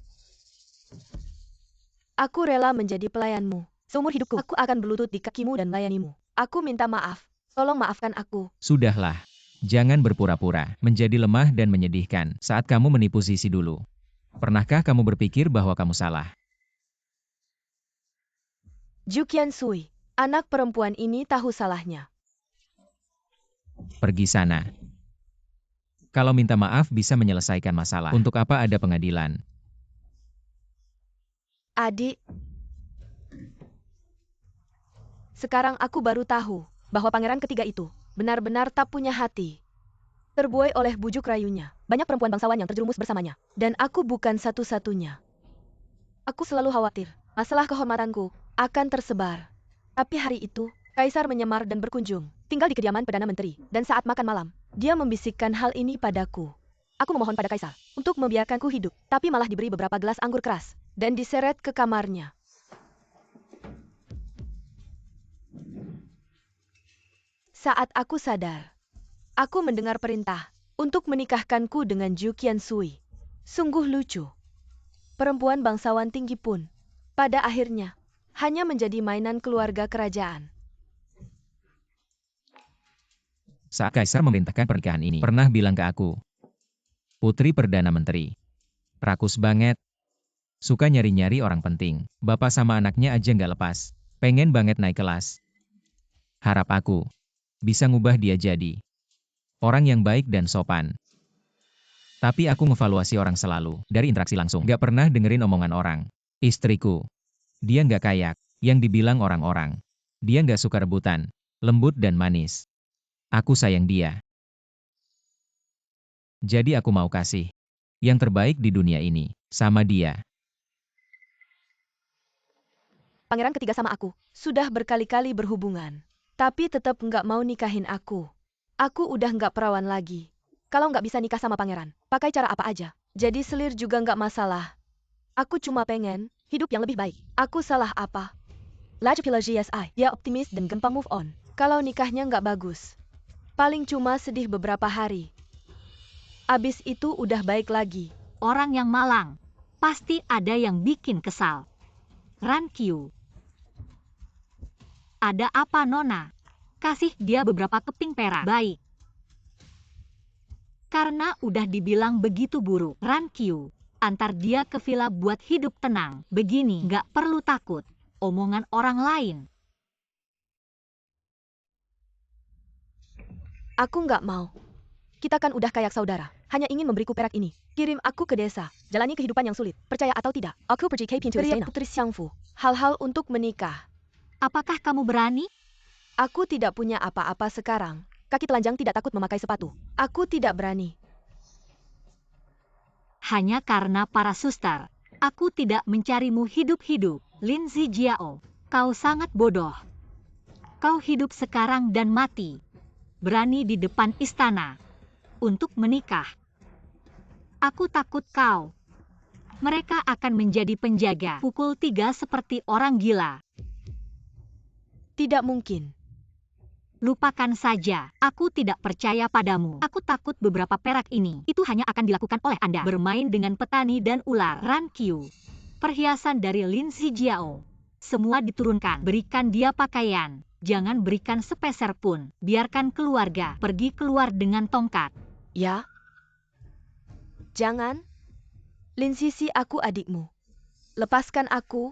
Aku rela menjadi pelayanmu. Seumur hidupku, aku akan berlutut di kakimu dan melayanimu. Aku minta maaf. Tolong maafkan aku. Sudahlah. Jangan berpura-pura, menjadi lemah dan menyedihkan saat kamu menipu Zizi dulu. Pernahkah kamu berpikir bahwa kamu salah? Ju Qiansui, anak perempuan ini tahu salahnya. Pergi sana. Kalau minta maaf bisa menyelesaikan masalah. Untuk apa ada pengadilan? Adik. Sekarang aku baru tahu bahwa pangeran ketiga itu benar-benar tak punya hati. Terbuai oleh bujuk rayunya, banyak perempuan bangsawan yang terjerumus bersamanya. Dan aku bukan satu-satunya. Aku selalu khawatir, masalah kehormatanku akan tersebar. Tapi hari itu, Kaisar menyamar dan berkunjung, tinggal di kediaman Perdana Menteri. Dan saat makan malam, dia membisikkan hal ini padaku. Aku memohon pada Kaisar untuk membiarkanku hidup, tapi malah diberi beberapa gelas anggur keras dan diseret ke kamarnya. Saat aku sadar, aku mendengar perintah untuk menikahkanku dengan Ju Qiansui. Sungguh lucu. Perempuan bangsawan tinggi pun, pada akhirnya, hanya menjadi mainan keluarga kerajaan. Saat Kaisar memerintahkan pernikahan ini, pernah bilang ke aku, Putri Perdana Menteri, rakus banget, suka nyari-nyari orang penting, bapak sama anaknya aja nggak lepas, pengen banget naik kelas. Harap aku bisa ngubah dia jadi orang yang baik dan sopan. Tapi aku ngevaluasi orang selalu, dari interaksi langsung, nggak pernah dengerin omongan orang. Istriku, dia nggak kayak yang dibilang orang-orang. Dia nggak suka rebutan, lembut dan manis. Aku sayang dia. Jadi aku mau kasih yang terbaik di dunia ini sama dia. Pangeran ketiga sama aku sudah berkali-kali berhubungan, tapi tetap nggak mau nikahin aku. Aku udah nggak perawan lagi. Kalau nggak bisa nikah sama pangeran, pakai cara apa aja. Jadi selir juga nggak masalah. Aku cuma pengen hidup yang lebih baik. Aku salah apa? Lajpila GSI, dia optimis dan gampang move on. Kalau nikahnya nggak bagus, paling cuma sedih beberapa hari. Abis itu udah baik lagi. Orang yang malang. Pasti ada yang bikin kesal. Ran Qiu. Ada apa Nona? Kasih dia beberapa keping perak. Baik. Karena udah dibilang begitu buruk. Ran Qiu. Antar dia ke villa buat hidup tenang. Begini nggak perlu takut omongan orang lain. Aku nggak mau. Kita kan udah kayak saudara. Hanya ingin memberiku perak ini. Kirim aku ke desa. Jalani kehidupan yang sulit. Percaya atau tidak. Aku pergi ke pintu istana. Putri Xiangfu. Hal-hal untuk menikah. Apakah kamu berani? Aku tidak punya apa-apa sekarang. Kaki telanjang tidak takut memakai sepatu. Aku tidak berani. Hanya karena para suster. Aku tidak mencarimu hidup-hidup. Lin Zijiao, kau sangat bodoh. Kau hidup sekarang dan mati. Berani di depan istana. Untuk menikah. Aku takut kau. Mereka akan menjadi penjaga pukul 3 seperti orang gila. Tidak mungkin. Lupakan saja, aku tidak percaya padamu. Aku takut beberapa perak ini, itu hanya akan dilakukan oleh Anda. Bermain dengan petani dan ular. Ran Qiu. Perhiasan dari Lin Zijiao. Semua diturunkan. Berikan dia pakaian. Jangan berikan sepeser pun. Biarkan keluarga pergi keluar dengan tongkat. Ya? Jangan. Lin Sisi, aku adikmu. Lepaskan aku.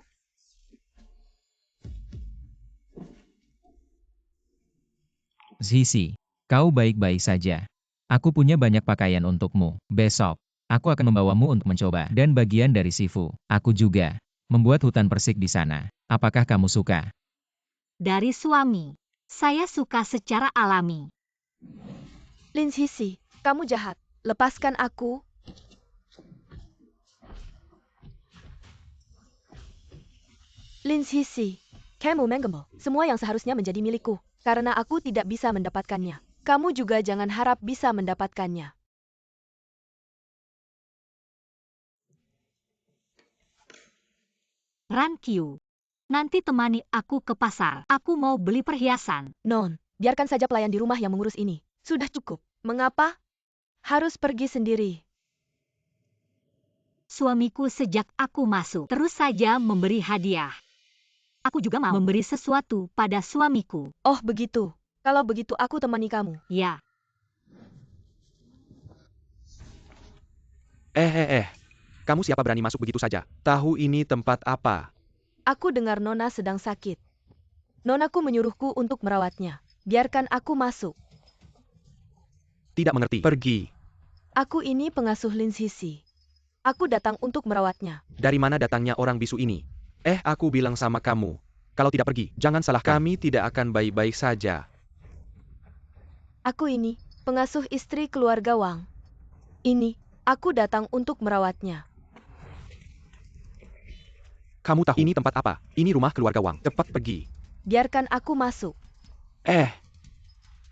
Zizi, kau baik-baik saja. Aku punya banyak pakaian untukmu. Besok, aku akan membawamu untuk mencoba. Dan bagian dari Sifu, aku juga membuat hutan persik di sana. Apakah kamu suka? Dari suami, saya suka secara alami. Lin Sisi, kamu jahat. Lepaskan aku. Lin Sisi, kamu menggembel. Semua yang seharusnya menjadi milikku. Karena aku tidak bisa mendapatkannya. Kamu juga jangan harap bisa mendapatkannya. Ran Qiu. Nanti temani aku ke pasar. Aku mau beli perhiasan. Non, biarkan saja pelayan di rumah yang mengurus ini. Sudah cukup. Mengapa? Harus pergi sendiri. Suamiku sejak aku masuk terus saja memberi hadiah. Aku juga mau memberi sesuatu pada suamiku. Oh begitu. Kalau begitu aku temani kamu. Ya, Kamu siapa berani masuk begitu saja? Tahu ini tempat apa? Aku dengar Nona sedang sakit. Nonaku menyuruhku untuk merawatnya. Biarkan aku masuk. Tidak mengerti. Pergi. Aku ini pengasuh Lin Sisi. Aku datang untuk merawatnya. Dari mana datangnya orang bisu ini? Aku bilang sama kamu. Kalau tidak pergi, jangan salahkan. Kami tidak akan baik-baik saja. Aku ini pengasuh istri keluarga Wang. Ini, aku datang untuk merawatnya. Kamu tahu ini tempat apa? Ini rumah keluarga Wang. Cepat pergi. Biarkan aku masuk.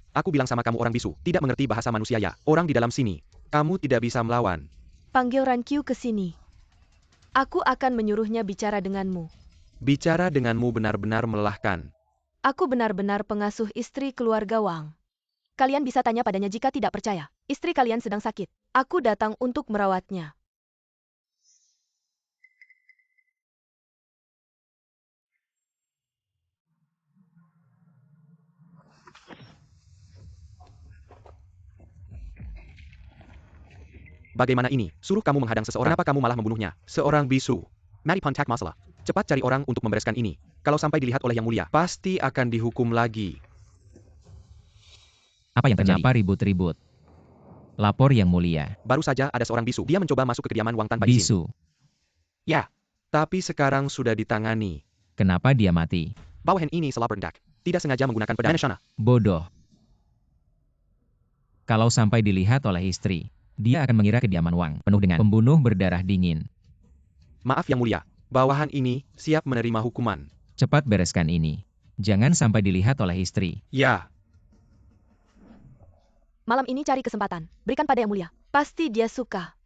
Aku bilang sama kamu orang bisu, tidak mengerti bahasa manusia ya. Orang di dalam sini. Kamu tidak bisa melawan. Panggil Ran Qiu ke sini. Aku akan menyuruhnya bicara denganmu. Bicara denganmu benar-benar melelahkan. Aku benar-benar pengasuh istri keluarga Wang. Kalian bisa tanya padanya jika tidak percaya. Istri kalian sedang sakit. Aku datang untuk merawatnya. Bagaimana ini? Suruh kamu menghadang seseorang. Kenapa kamu malah membunuhnya? Seorang bisu. Mari kontak masalah. Cepat cari orang untuk membereskan ini. Kalau sampai dilihat oleh Yang Mulia, pasti akan dihukum lagi. Apa yang terjadi? Kenapa ribut-ribut? Lapor Yang Mulia. Baru saja ada seorang bisu. Dia mencoba masuk ke kediaman Wang tanpa izin. Bisu. Ya. Tapi sekarang sudah ditangani. Kenapa dia mati? Bawahan ini salah berendak. Tidak sengaja menggunakan pedang. Bodoh. Kalau sampai dilihat oleh istri, dia akan mengira kediaman Wang penuh dengan pembunuh berdarah dingin. Maaf Yang Mulia. Bawahan ini siap menerima hukuman. Cepat bereskan ini. Jangan sampai dilihat oleh istri. Ya. Malam ini cari kesempatan. Berikan pada Yang Mulia. Pasti dia suka.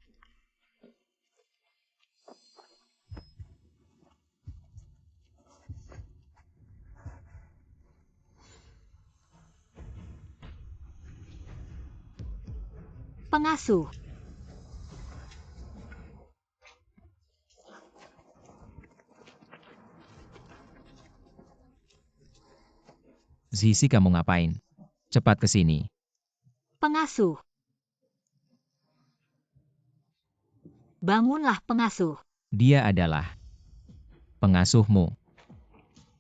pengasuh. Zizi, kamu ngapain? Cepat ke sini. Pengasuh. Bangunlah pengasuh. Dia adalah pengasuhmu.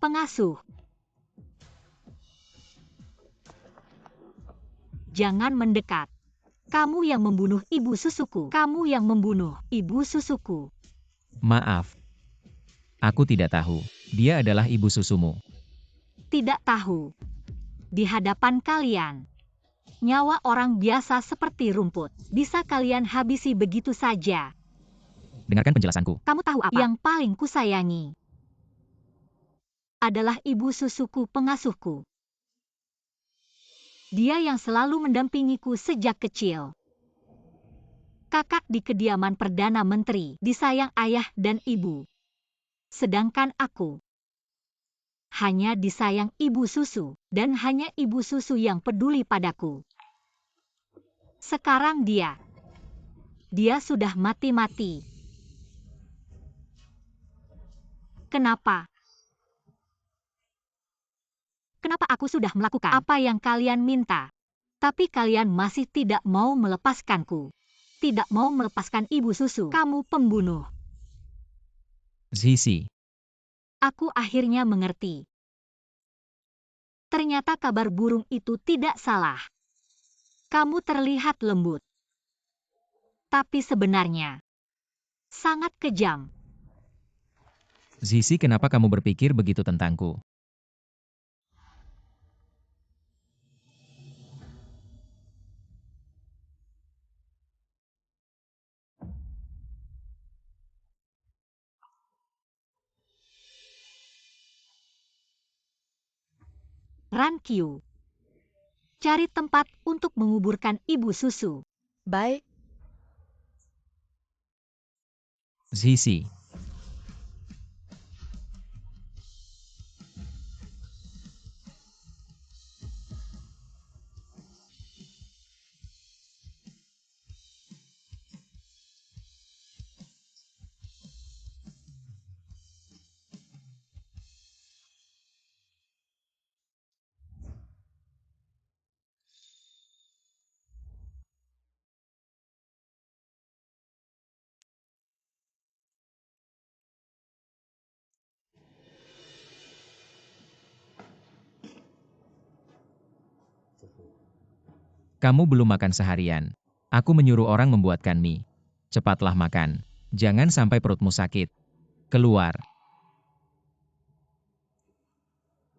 Pengasuh. Jangan mendekat. Kamu yang membunuh ibu susuku. Kamu yang membunuh ibu susuku. Maaf. Aku tidak tahu. Dia adalah ibu susumu. Tidak tahu. Di hadapan kalian, nyawa orang biasa seperti rumput. Bisa kalian habisi begitu saja. Dengarkan penjelasanku. Kamu tahu apa? Yang paling kusayangi adalah ibu susuku pengasuhku. Dia yang selalu mendampingiku sejak kecil. Kakak di kediaman Perdana Menteri, disayang ayah dan ibu. Sedangkan aku hanya disayang ibu susu, dan hanya ibu susu yang peduli padaku. Sekarang dia sudah mati-mati. Kenapa? Kenapa aku sudah melakukan apa yang kalian minta? Tapi kalian masih tidak mau melepaskanku. Tidak mau melepaskan ibu susu. Kamu pembunuh. Zizi. Aku akhirnya mengerti. Ternyata kabar burung itu tidak salah. Kamu terlihat lembut. Tapi sebenarnya sangat kejam. Zizi, kenapa kamu berpikir begitu tentangku? Rankyu, cari tempat untuk menguburkan ibu susu. Baik, Zizi. Kamu belum makan seharian. Aku menyuruh orang membuatkan mie. Cepatlah makan. Jangan sampai perutmu sakit. Keluar.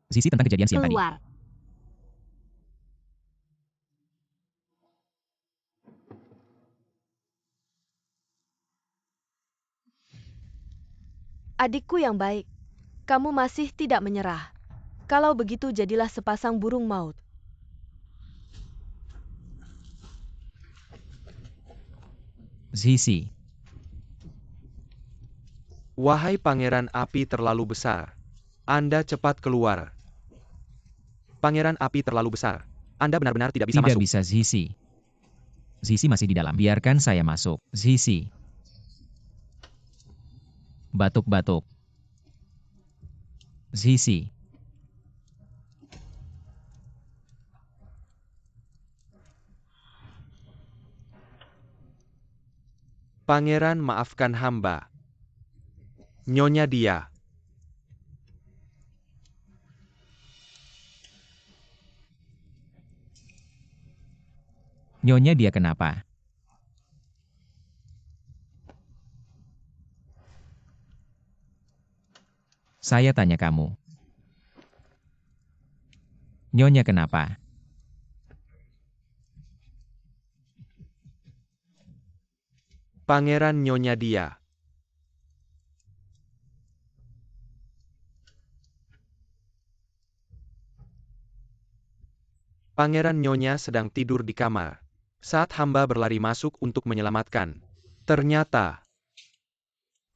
Zizi, tentang kejadian siang tadi. Keluar. adikku yang baik, kamu masih tidak menyerah. Kalau begitu jadilah sepasang burung maut. Zizi. Wahai pangeran api terlalu besar, Anda cepat keluar. Pangeran api terlalu besar, Anda benar-benar tidak bisa Tidak masuk. bisa, Zizi. Zizi masih di dalam. Biarkan saya masuk. Zizi. Batuk-batuk. Zizi. Pangeran, maafkan hamba. Nyonya dia. Nyonya dia kenapa? Saya tanya kamu. Nyonya kenapa? Pangeran, nyonya dia. Pangeran, nyonya sedang tidur di kamar. Saat hamba berlari masuk untuk menyelamatkan. Ternyata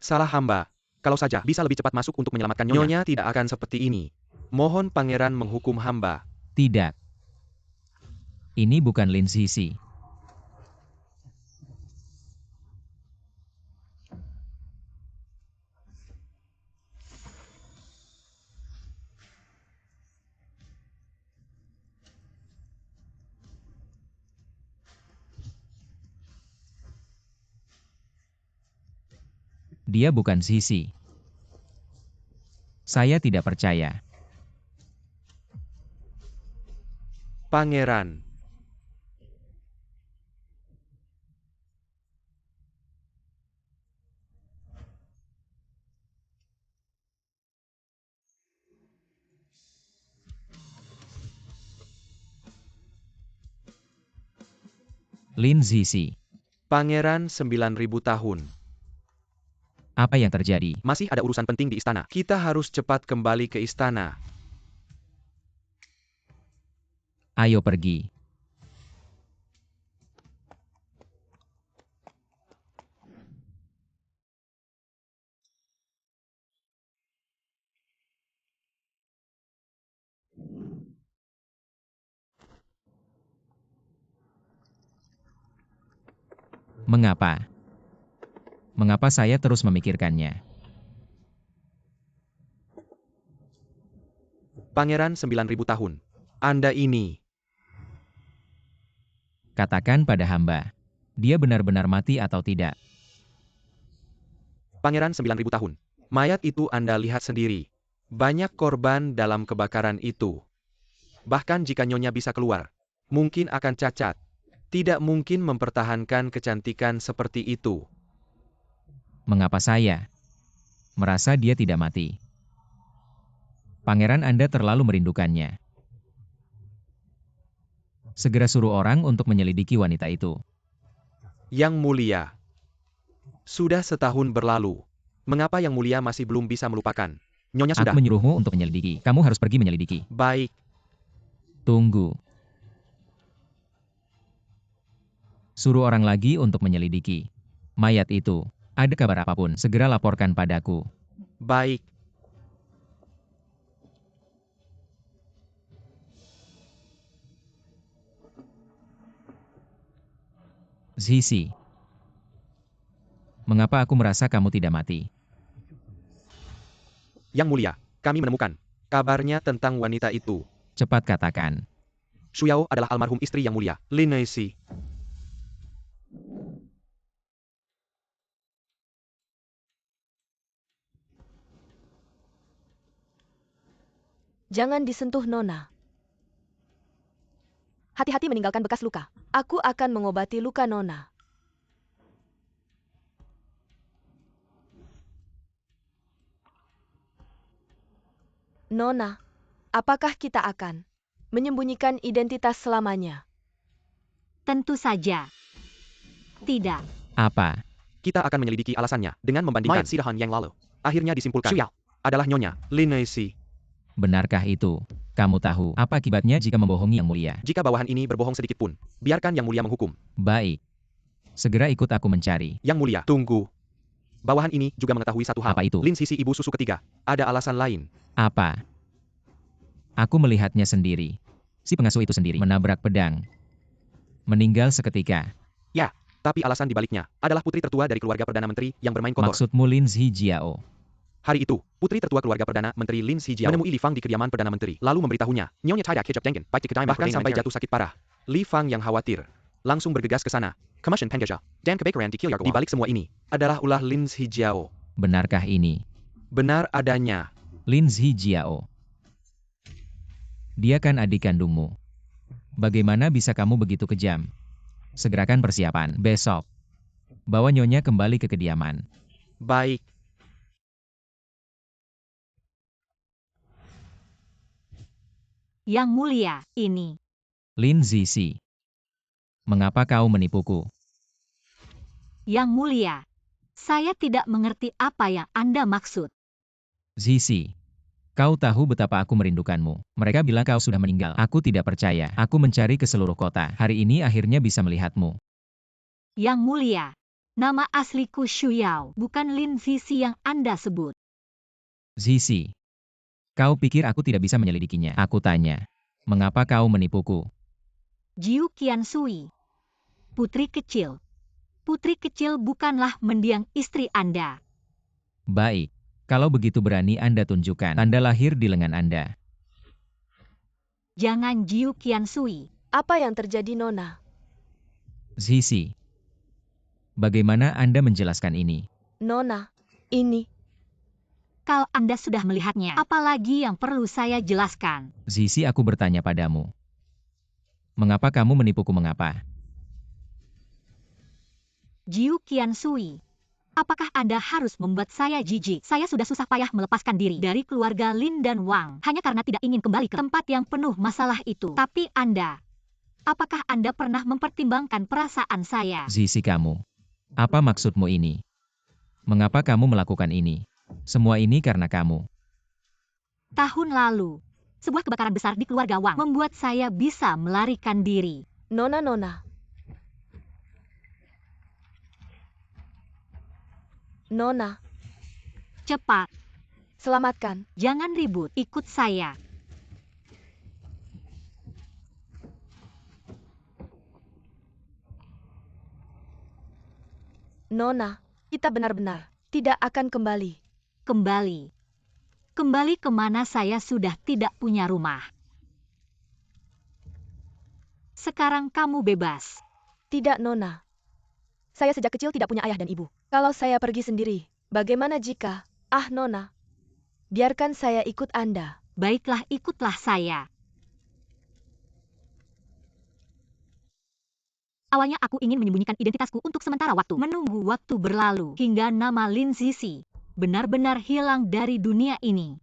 salah hamba. Kalau saja bisa lebih cepat masuk untuk menyelamatkan nyonya, nyonya tidak akan seperti ini. Mohon pangeran menghukum hamba. Tidak. Ini bukan Lin Zizi. Dia bukan Zizi. Saya tidak percaya. Pangeran. Lin Zizi, Pangeran 9.000 tahun. apa yang terjadi? Masih ada urusan penting di istana. Kita harus cepat kembali ke istana. Ayo pergi. Mengapa? Mengapa saya terus memikirkannya? Pangeran 9.000 tahun. Anda ini. Katakan pada hamba. Dia benar-benar mati atau tidak? Pangeran 9.000 tahun. Mayat itu Anda lihat sendiri. Banyak korban dalam kebakaran itu. Bahkan jika nyonya bisa keluar, mungkin akan cacat. Tidak mungkin mempertahankan kecantikan seperti itu. Mengapa saya merasa dia tidak mati? Pangeran Anda terlalu merindukannya. Segera suruh orang untuk menyelidiki wanita itu. Yang Mulia. Sudah setahun berlalu. Mengapa Yang Mulia masih belum bisa melupakan? Nyonya sudah. Aku menyuruhmu untuk menyelidiki. Kamu harus pergi menyelidiki. Baik. Tunggu. Suruh orang lagi untuk menyelidiki mayat itu. Ada kabar apapun, segera laporkan padaku. Baik. Zizi. Mengapa aku merasa kamu tidak mati? Yang Mulia, kami menemukan kabarnya tentang wanita itu. Cepat katakan. Shuyao adalah almarhum istri Yang Mulia, Lin Neixi. Jangan disentuh, Nona. Hati-hati meninggalkan bekas luka. Aku akan mengobati luka Nona. Nona, apakah kita akan menyembunyikan identitas selamanya? Tentu saja. Tidak. Apa? Kita akan menyelidiki alasannya dengan membandingkan mayat Sidahan yang lalu. Akhirnya disimpulkan Shuyao adalah nyonya Lin Neixi. Benarkah itu? Kamu tahu apa akibatnya jika membohongi Yang Mulia? Jika bawahan ini berbohong sedikit pun, biarkan Yang Mulia menghukum. Baik. Segera ikut aku mencari. Yang Mulia, tunggu. Bawahan ini juga mengetahui satu hal. Apa itu? Lin Sisi ibu susu ketiga. Ada alasan lain. Apa? Aku melihatnya sendiri. Si pengasuh itu sendiri menabrak pedang. Meninggal seketika. Ya, tapi alasan dibaliknya adalah putri tertua dari keluarga Perdana Menteri yang bermain kotor. Maksudmu Lin Zijiao? Hari itu, putri tertua keluarga Perdana Menteri Lin Zijiao menemui Li Fang di kediaman Perdana Menteri, lalu memberitahunya, Nyonya tidak kecap dengkin, baik di kedai bahkan sampai jatuh sakit parah. Li Fang yang khawatir, langsung bergegas ke sana. Kemashin Pengeja, dan kebakaran di Kilyargawa. Di balik semua ini, adalah ulah Lin Zijiao. Benarkah ini? Benar adanya. Lin Zijiao. Dia kan adik kandungmu. Bagaimana bisa kamu begitu kejam? Segerakan persiapan. Besok. Bawa Nyonya kembali ke kediaman. Baik. Yang Mulia, ini. Lin Zizi. Mengapa kau menipuku? Yang Mulia, saya tidak mengerti apa yang Anda maksud. Zizi. Kau tahu betapa aku merindukanmu. Mereka bilang kau sudah meninggal. Aku tidak percaya. Aku mencari ke seluruh kota. Hari ini akhirnya bisa melihatmu. Yang Mulia, nama asliku Shuyao, bukan Lin Zizi yang Anda sebut. Zizi. Kau pikir aku tidak bisa menyelidikinya? Aku tanya. Mengapa kau menipuku? Jiu Qiansui. Putri kecil. Putri kecil bukanlah mendiang istri Anda. Baik. Kalau begitu berani Anda tunjukkan tanda lahir di lengan Anda. Jangan Jiu Qiansui. Apa yang terjadi, Nona? Zizi. Bagaimana Anda menjelaskan ini? Nona, ini. Kalau Anda sudah melihatnya, apalagi yang perlu saya jelaskan? Zizi, aku bertanya padamu. Mengapa kamu menipuku? Mengapa? Jiu Qiansui. Apakah Anda harus membuat saya jijik? Saya sudah susah payah melepaskan diri dari keluarga Lin dan Wang, hanya karena tidak ingin kembali ke tempat yang penuh masalah itu. Tapi Anda Apakah Anda pernah mempertimbangkan perasaan saya? Zizi kamu. Apa maksudmu ini? Mengapa kamu melakukan ini? Semua ini karena kamu. Tahun lalu, sebuah kebakaran besar di keluarga Wang membuat saya bisa melarikan diri. Nona. Nona, Cepat, selamatkan. jangan ribut, ikut saya. Nona, kita benar-benar tidak akan kembali. Kembali. Kembali kemana saya sudah tidak punya rumah. Sekarang kamu bebas. Tidak, Nona. Saya sejak kecil tidak punya ayah dan ibu. Kalau saya pergi sendiri, bagaimana jika... Nona. Biarkan saya ikut Anda. Baiklah, ikutlah saya. Awalnya aku ingin menyembunyikan identitasku untuk sementara waktu. Menunggu waktu berlalu hingga nama Lin Zizi benar-benar hilang dari dunia ini.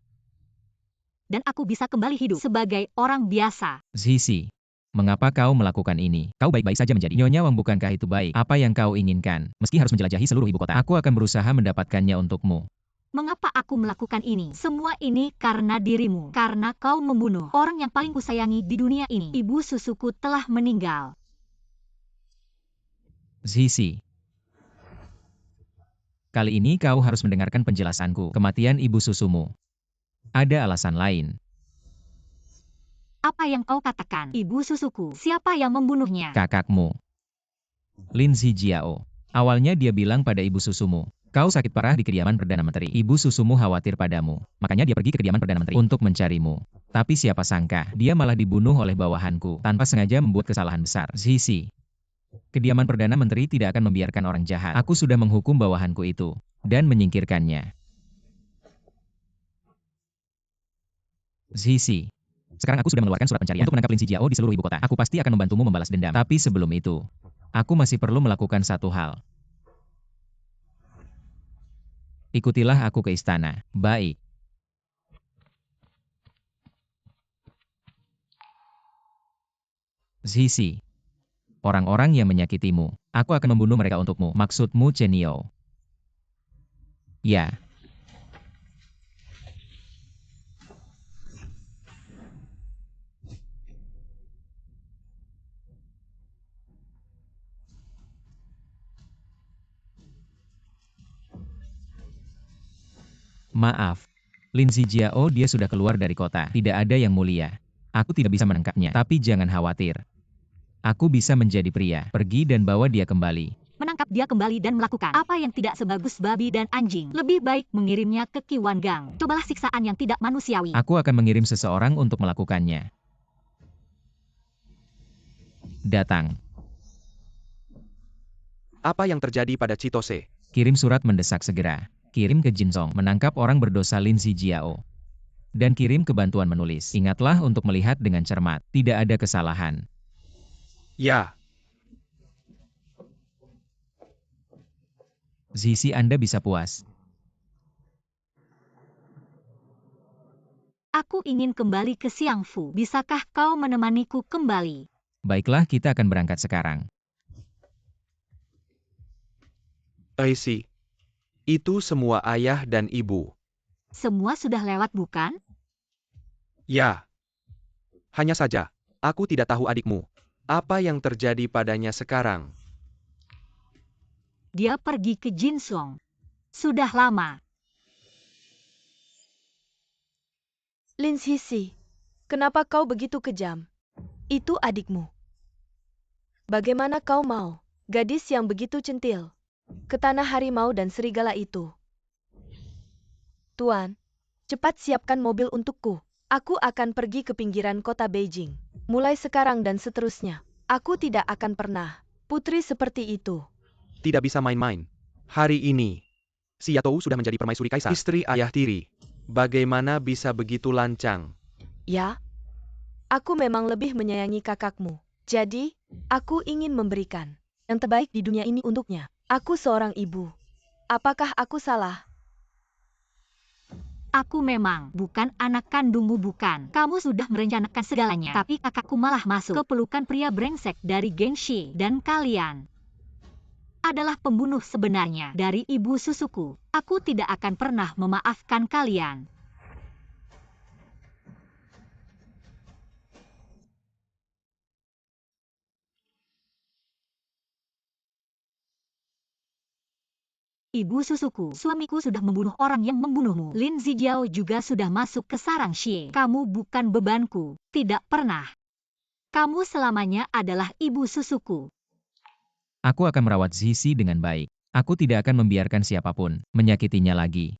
Dan aku bisa kembali hidup sebagai orang biasa. Zizi, mengapa kau melakukan ini? Kau baik-baik saja menjadi Nyonya Wang, bukankah itu baik? Apa yang kau inginkan? Meski harus menjelajahi seluruh ibu kota, aku akan berusaha mendapatkannya untukmu. Mengapa aku melakukan ini? Semua ini karena dirimu. Karena kau membunuh orang yang paling kusayangi di dunia ini. Ibu susuku telah meninggal. Zizi. Kali ini kau harus mendengarkan penjelasanku. Kematian ibu susumu. Ada alasan lain. Apa yang kau katakan? Ibu susuku. Siapa yang membunuhnya? Kakakmu. Lin Zijiao. Awalnya dia bilang pada ibu susumu, kau sakit parah di kediaman Perdana Menteri. Ibu susumu khawatir padamu. Makanya dia pergi ke kediaman Perdana Menteri untuk mencarimu. Tapi siapa sangka, dia malah dibunuh oleh bawahanku. Tanpa sengaja membuat kesalahan besar. Zizi. Kediaman Perdana Menteri tidak akan membiarkan orang jahat. Aku sudah menghukum bawahanku itu. Dan menyingkirkannya. Zizi. Sekarang aku sudah mengeluarkan surat pencarian untuk menangkap Lin Zijiao di seluruh ibu kota. Aku pasti akan membantumu membalas dendam. Tapi sebelum itu, aku masih perlu melakukan satu hal. Ikutilah aku ke istana. Baik. Zizi. Orang-orang yang menyakitimu, aku akan membunuh mereka untukmu. Maksudmu Chen Niu? Ya. Maaf. Lin Zijiao dia sudah keluar dari kota. Tidak ada yang mulia. Aku tidak bisa menangkapnya. Tapi jangan khawatir. Aku bisa menjadi pria. Pergi dan bawa dia kembali. Menangkap dia kembali dan melakukan apa yang tidak sebagus babi dan anjing. Lebih baik mengirimnya ke Qiwan Gang. Cobalah siksaan yang tidak manusiawi. Aku akan mengirim seseorang untuk melakukannya. Datang. Apa yang terjadi pada Chitose? Kirim surat mendesak segera. Kirim ke Jinsong menangkap orang berdosa Lin Zijiao. Dan kirim ke bantuan menulis. Ingatlah untuk melihat dengan cermat. Tidak ada kesalahan. Ya. Zizi, Anda bisa puas. Aku ingin kembali ke Xiangfu. Bisakah kau menemaniku kembali? Baiklah, kita akan berangkat sekarang. Aisi. Itu semua ayah dan ibu. Semua sudah lewat, bukan? Ya. Hanya saja, aku tidak tahu adikmu. Apa yang terjadi padanya sekarang? Dia pergi ke Jinsong. Sudah lama. Lin Zizi, kenapa kau begitu kejam? Itu adikmu. Bagaimana kau mau, gadis yang begitu centil, ke tanah harimau dan serigala itu? Tuan, cepat siapkan mobil untukku. Aku akan pergi ke pinggiran kota Beijing. Mulai sekarang dan seterusnya. Aku tidak akan pernah putri seperti itu. Tidak bisa main-main. Hari ini, si Yatou sudah menjadi permaisuri kaisar. Istri ayah tiri. Bagaimana bisa begitu lancang? Ya, aku memang lebih menyayangi kakakmu. Jadi, aku ingin memberikan yang terbaik di dunia ini untuknya. Aku seorang ibu. Apakah aku salah? Aku memang bukan anak kandungmu, bukan. Kamu sudah merencanakan segalanya, tapi kakakku malah masuk ke pelukan pria brengsek dari geng Shi, dan kalian adalah pembunuh sebenarnya dari ibu susuku. Aku tidak akan pernah memaafkan kalian. Ibu susuku, suamiku sudah membunuh orang yang membunuhmu. Lin Zijiao juga sudah masuk ke sarang Xie. Kamu bukan bebanku, tidak pernah. Kamu selamanya adalah ibu susuku. Aku akan merawat Zizi dengan baik. Aku tidak akan membiarkan siapapun menyakitinya lagi.